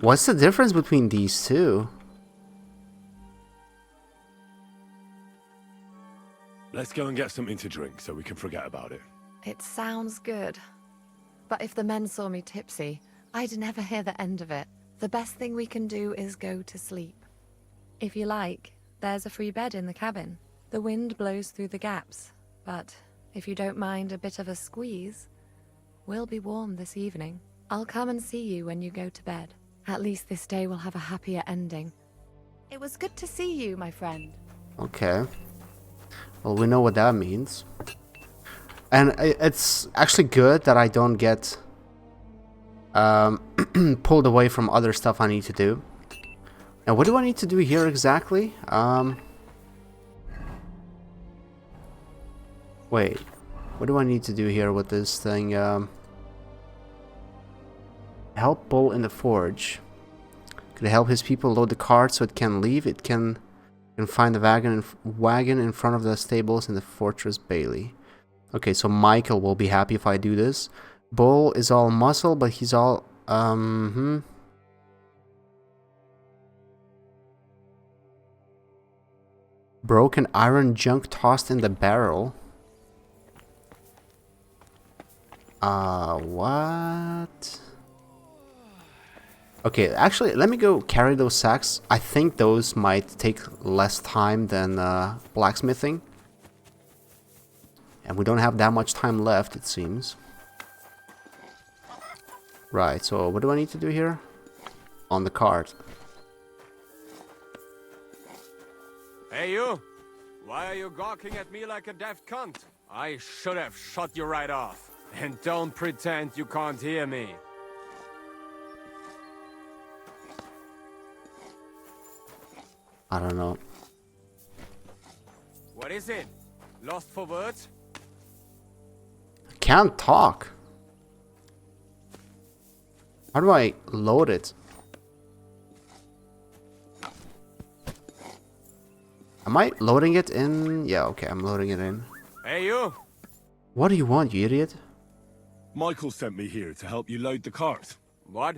What's the difference between these two? Let's go and get something to drink so we can forget about it. It sounds good. But if the men saw me tipsy, I'd never hear the end of it. The best thing we can do is go to sleep. If you like, there's a free bed in the cabin. The wind blows through the gaps, but if you don't mind a bit of a squeeze, we'll be warm this evening. I'll come and see you when you go to bed. At least this day will have a happier ending. It was good to see you, my friend. Okay. Well, we know what that means. And it's actually good that I don't get pulled away from other stuff I need to do. Now, what do I need to do here exactly? Wait. What do I need to do here with this thing? Help Bull in the forge. Could help his people load the cart so it can leave. It can find the wagon in front of the stables in the fortress bailey. Okay, so Michael will be happy if I do this. Bull is all muscle, but he's all broken iron junk tossed in the barrel. What? Okay, actually, let me go carry those sacks. I think those might take less time than blacksmithing. And we don't have that much time left, it seems. Right, so what do I need to do here? On the cart. Hey, you! Why are you gawking at me like a daft cunt? I should have shot you right off. And don't pretend you can't hear me. I don't know. What is it? Lost for words? I can't talk. How do I load it? Am I loading it in? Yeah, okay, I'm loading it in. Hey, you! What do you want, you idiot? Michael sent me here to help you load the cart. What?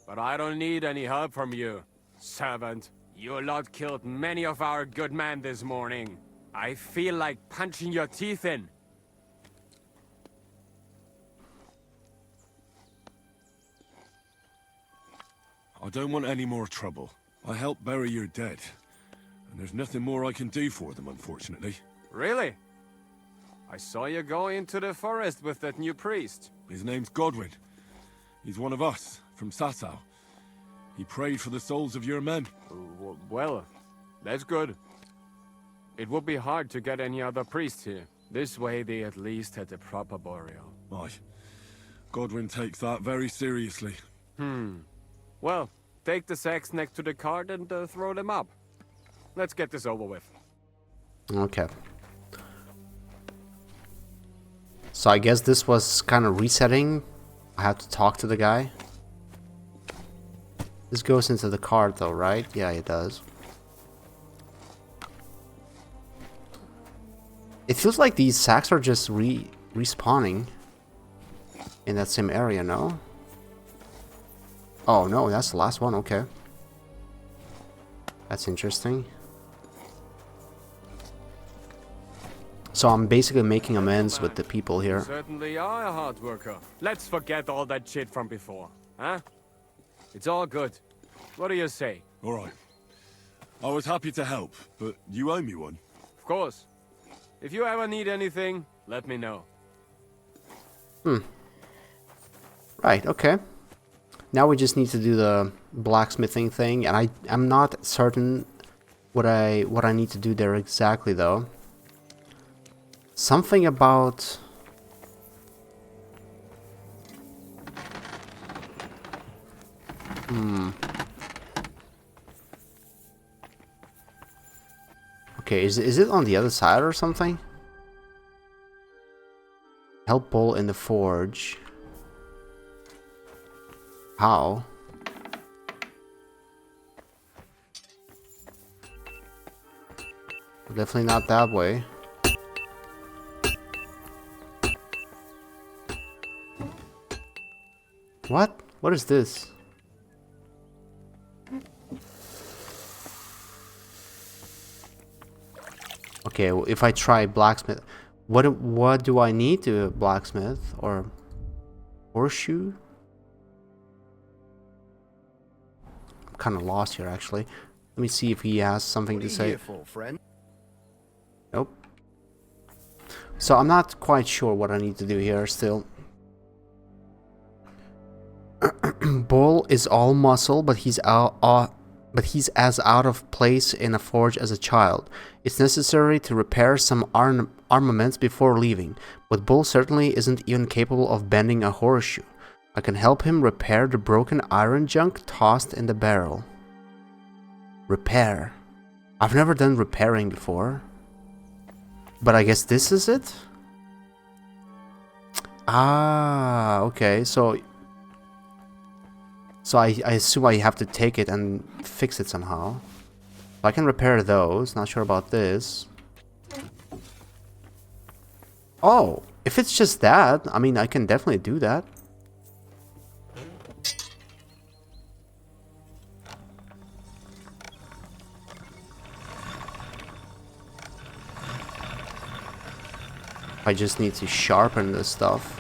But I don't need any help from you, servant. Your lot killed many of our good men this morning. I feel like punching your teeth in. I don't want any more trouble. I helped bury your dead. And there's nothing more I can do for them, unfortunately. Really? I saw you go into the forest with that new priest. His name's Godwyn. He's one of us, from Sasau. He prayed for the souls of your men. Well, that's good. It would be hard to get any other priest here. This way they at least had a proper burial. Aye. Godwyn takes that very seriously. Well, take the sacks next to the cart and throw them up. Let's get this over with. Okay. So I guess this was kind of resetting. I have to talk to the guy. This goes into the cart though, right? Yeah, it does. It feels like these sacks are just respawning in that same area, no? Oh no, that's the last one, okay. That's interesting. So I'm basically making amends with the people here. You certainly are a hard worker. Let's forget all that shit from before, huh? It's all good. What do you say? All right. I was happy to help, but you owe me one. Of course. If you ever need anything, let me know. Right, okay. Now we just need to do the blacksmithing thing, and I'm not certain what I need to do there exactly though. Something about Okay, is it on the other side or something? Help bowl in the forge. How? Definitely not that way. What? What is this? Okay, well, if I try blacksmith, what do I need to blacksmith or horseshoe? I'm kind of lost here actually. Let me see if he has something to say. Nope. So I'm not quite sure what I need to do here still. Bull is all muscle, but he's as out of place in a forge as a child. It's necessary to repair some armaments before leaving, but Bull certainly isn't even capable of bending a horseshoe. I can help him repair the broken iron junk tossed in the barrel. Repair. I've never done repairing before. But I guess this is it? Ah, okay, so I assume I have to take it and fix it somehow. I can repair those, not sure about this. Oh, if it's just that, I mean, I can definitely do that. I just need to sharpen this stuff.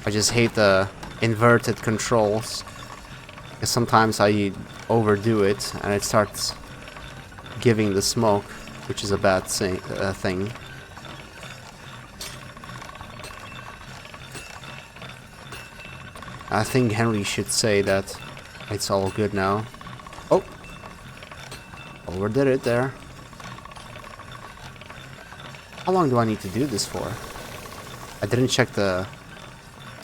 I just hate the inverted controls, because sometimes I overdo it and it starts giving the smoke, which is a bad thing. I think Henry should say that it's all good now. Oh! Overdid it there. How long do I need to do this for? I didn't check the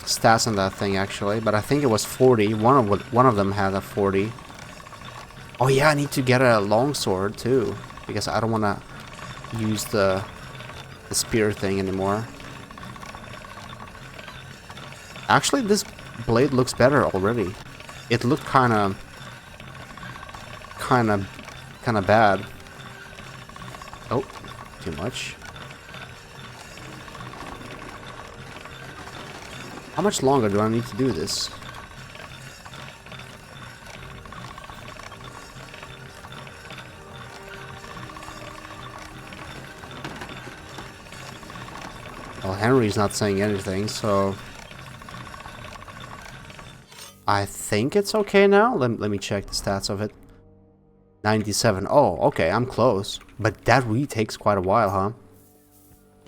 stats on that thing actually, but I think it was 40. One of them had a 40. Oh yeah, I need to get a longsword too, because I don't want to use the spear thing anymore. Actually, this blade looks better already. It looked kind of bad. Oh, too much. How much longer do I need to do this? Well, Henry's not saying anything, so I think it's okay now. Let me check the stats of it. 97. Oh, okay, I'm close. But that really takes quite a while, huh?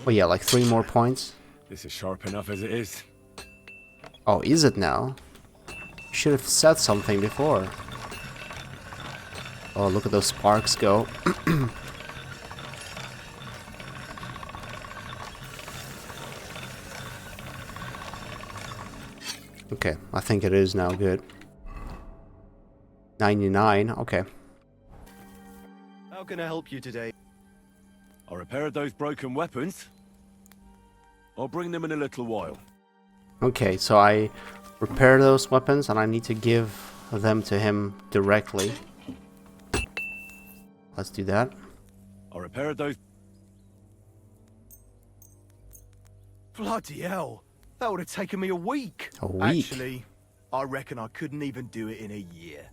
Oh yeah, like 3 more points. This is sharp enough as it is. Oh, is it now? Should have said something before. Oh, look at those sparks go. Okay, I think it is now good. 99, okay. How can I help you today? I repaired those broken weapons. I'll bring them in a little while. Okay, so I repair those weapons and I need to give them to him directly. Let's do that. I repaired those... Bloody hell! That would have taken me a week. A week? Actually, I reckon I couldn't even do it in a year.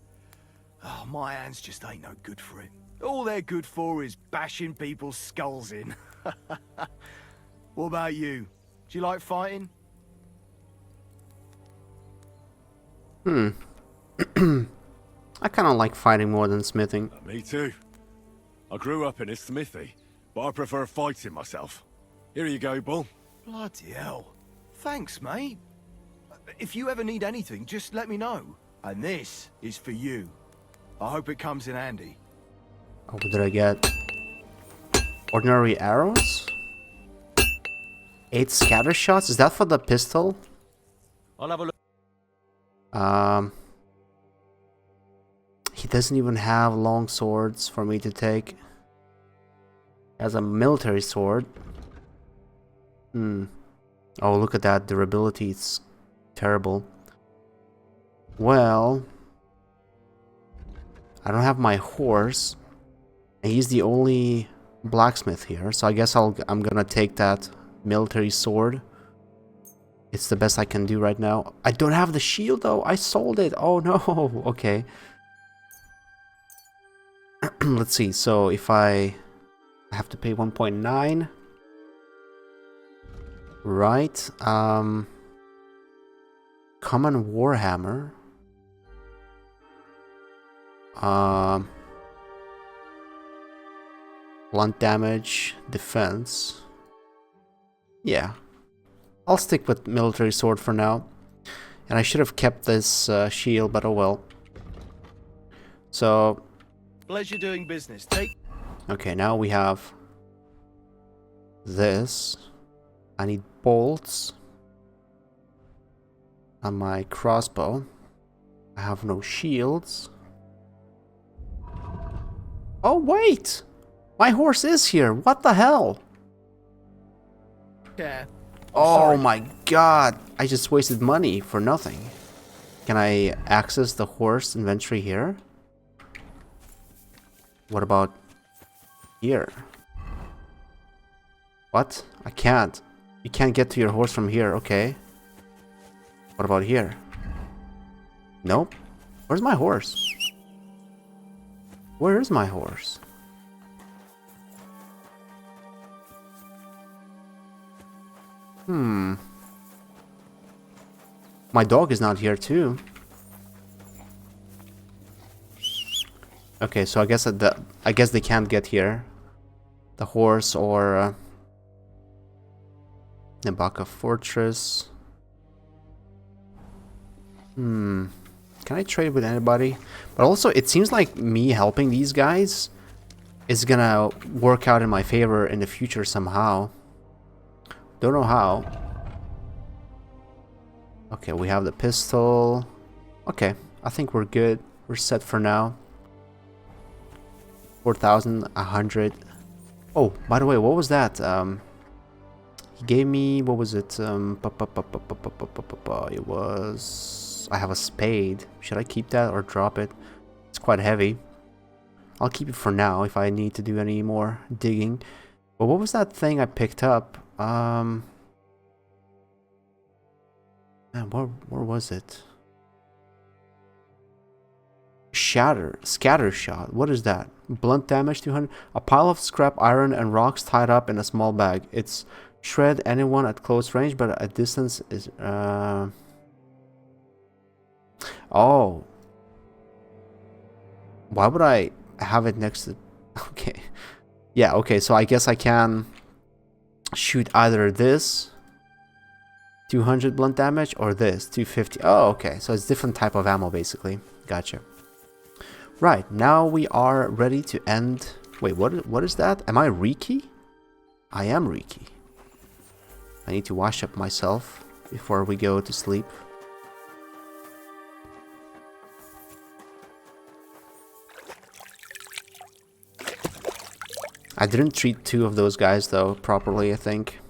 Oh, my hands just ain't no good for it. All they're good for is bashing people's skulls in. What about you? Do you like fighting? I kind of like fighting more than smithing. Me too. I grew up in a smithy, but I prefer fighting myself. Here you go, Bull. Bloody hell. Thanks, mate. If you ever need anything, just let me know. And this is for you. I hope it comes in handy. Oh, what did I get? Ordinary arrows? 8 scatter shots? Is that for the pistol? I'll have a look. He doesn't even have long swords for me to take. He has a military sword. Oh, look at that durability. It's terrible. Well, I don't have my horse. And he's the only blacksmith here, so I guess I'm gonna take that military sword. It's the best I can do right now. I don't have the shield though. I sold it. Oh no. Okay. Let's see. So if I have to pay 1.9. Right. Common Warhammer. Blunt damage, defense. Yeah. I'll stick with military sword for now. And I should have kept this shield, but oh well. So... Pleasure doing business. Take... Okay, now we have... this. I need bolts. On my crossbow. I have no shields. Oh, wait! My horse is here! What the hell? Yeah. Oh Sorry. my god! I just wasted money for nothing. Can I access the horse inventory here? What about here? What? I can't. You can't get to your horse from here, okay. What about here? Nope. Where's my horse? Where is my horse? My dog is not here too. Okay, so I guess they can't get here. The horse or Nebakov Fortress. Can I trade with anybody? But also, it seems like me helping these guys is gonna work out in my favor in the future somehow. Don't know how. Okay, we have the pistol. Okay, I think we're good. We're set for now. 4,100. Oh, by the way, what was that? He gave me, what was it? It was... I have a spade. Should I keep that or drop it? It's quite heavy. I'll keep it for now if I need to do any more digging. But what was that thing I picked up? Man, where was it? Scatter shot. What is that? Blunt damage 200. A pile of scrap iron and rocks tied up in a small bag. It's shred anyone at close range, but at distance is Oh. Why would I have it next to... Okay. Yeah, okay, so I guess I can shoot either this 200 blunt damage or this 250. Oh, okay, so it's different type of ammo basically. Gotcha. Right, now we are ready to end... Wait, what is that? Am I Riki? I am Riki. I need to wash up myself before we go to sleep. I didn't treat two of those guys though properly, I think.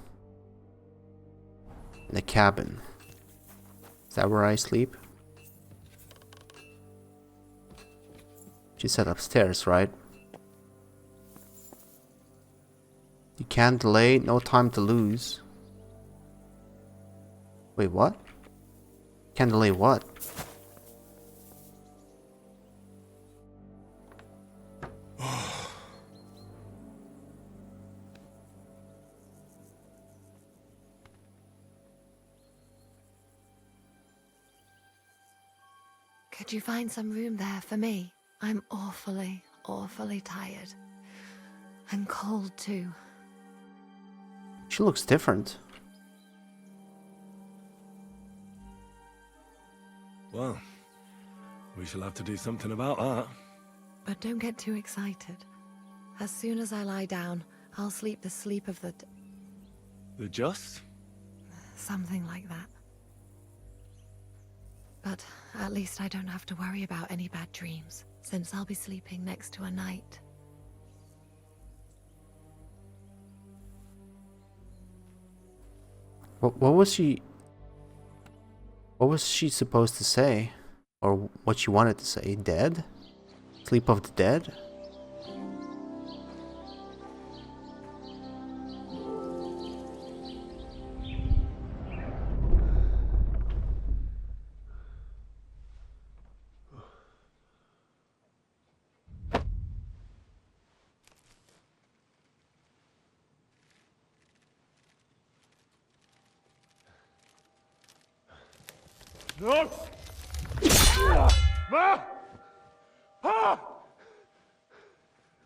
In the cabin. Is that where I sleep? She said upstairs, right? You can't delay, no time to lose. Wait, what? Can't delay what? Could you find some room there for me? I'm awfully, awfully tired. And cold too. She looks different. Well, we shall have to do something about that. But don't get too excited. As soon as I lie down, I'll sleep the sleep of the... The just? something like that. But at least I don't have to worry about any bad dreams, since I'll be sleeping next to a knight. What was she supposed to say? Or what she wanted to say? Dead? Sleep of the dead? No!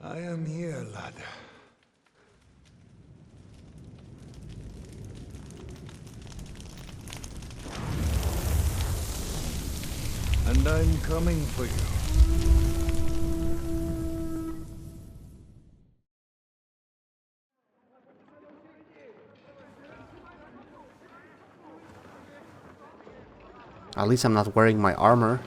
I am here, lad. And I'm coming for you. At least I'm not wearing my armor.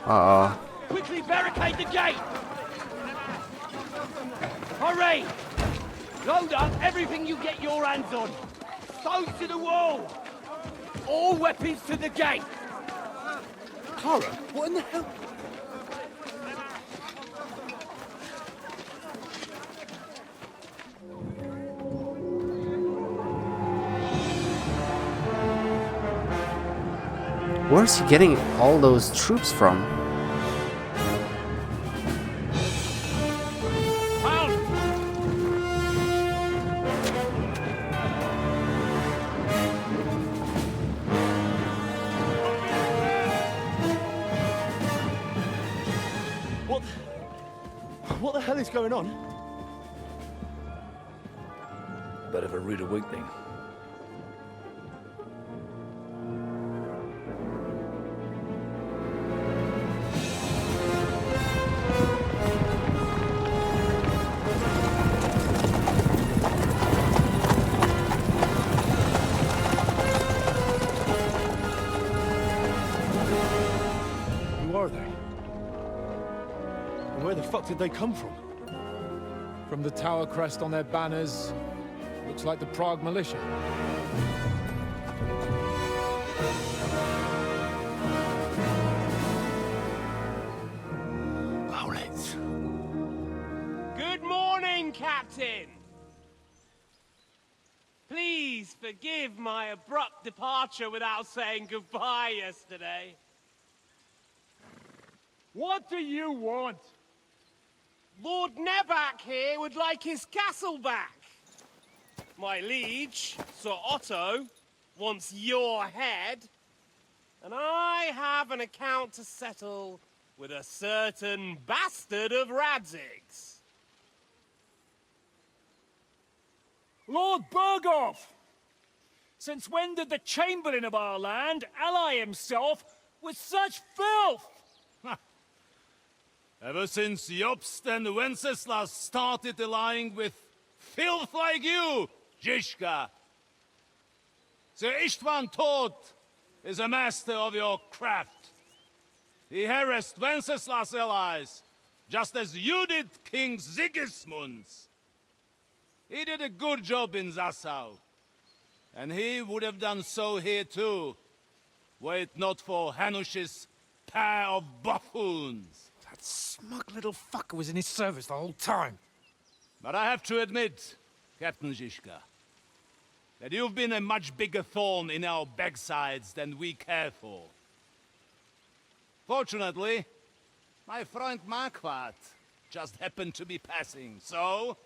Uh-oh. Quickly barricade the gate! Hurry! Load up everything you get your hands on. Stones to the wall! All weapons to the gate! Klara, what in the hell? Where's he getting all those troops from? What the hell is going on? Bit of a rude awakening. Who are they? And where the fuck did they come from? From the tower crest on their banners, looks like the Prague militia. Owlets. Good morning, Captain! Please forgive my abrupt departure without saying goodbye yesterday. What do you want? Lord Nebakov here would like his castle back. My liege, Sir Otto, wants your head. And I have an account to settle with a certain bastard of Radzig's. Lord Berghoff! Since when did the Chamberlain of our land ally himself with such filth? Ever since Jobst and Wenceslas started allying with filth like you, Zizka. Sir Istvan Tod is a master of your craft. He harassed Wenceslas' allies, just as you did King Sigismund's. He did a good job in Zassau, and he would have done so here too, were it not for Hanush's pair of buffoons. That smug little fucker was in his service the whole time. But I have to admit, Captain Zizka, that you've been a much bigger thorn in our backsides than we care for. Fortunately, my friend Marquardt just happened to be passing, so...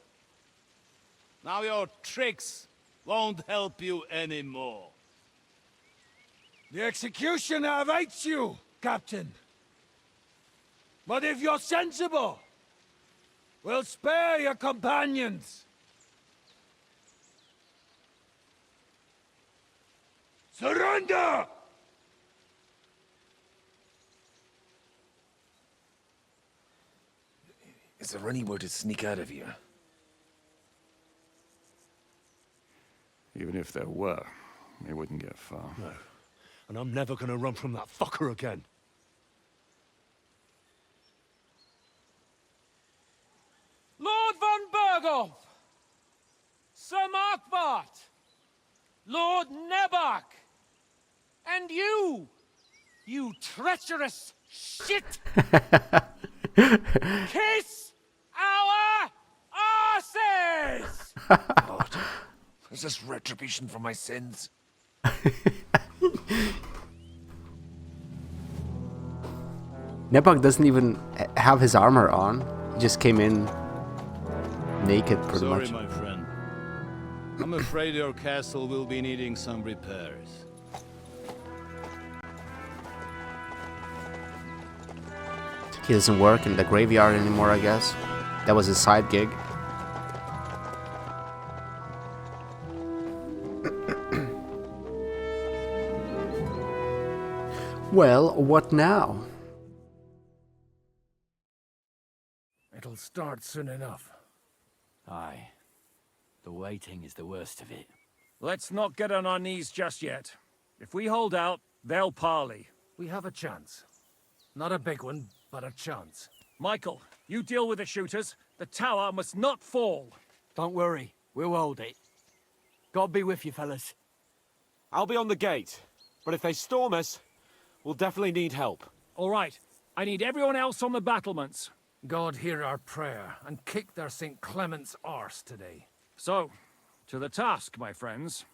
now your tricks won't help you anymore. The executioner awaits you, Captain. But if you're sensible, we'll spare your companions. Surrender! Is there anywhere to sneak out of here? Even if there were, they wouldn't get far. No. And I'm never gonna run from that fucker again. Lord von Berghoff! Sir Markvart! Lord Nebak! And you! You treacherous shit! Kiss our asses! God, is this retribution for my sins? Nebak doesn't even have his armor on. He just came in naked, pretty much. Sorry, my friend. I'm afraid your castle will be needing some repairs. He doesn't work in the graveyard anymore, I guess. That was his side gig. Well, what now? It'll start soon enough. Aye. The waiting is the worst of it. Let's not get on our knees just yet. If we hold out, they'll parley. We have a chance. Not a big one, but a chance. Michael, you deal with the shooters. The tower must not fall. Don't worry, we'll hold it. God be with you, fellas. I'll be on the gate, but if they storm us, we'll definitely need help. All right, I need everyone else on the battlements. God hear our prayer, and kick their St. Clement's arse today. So, to the task, my friends.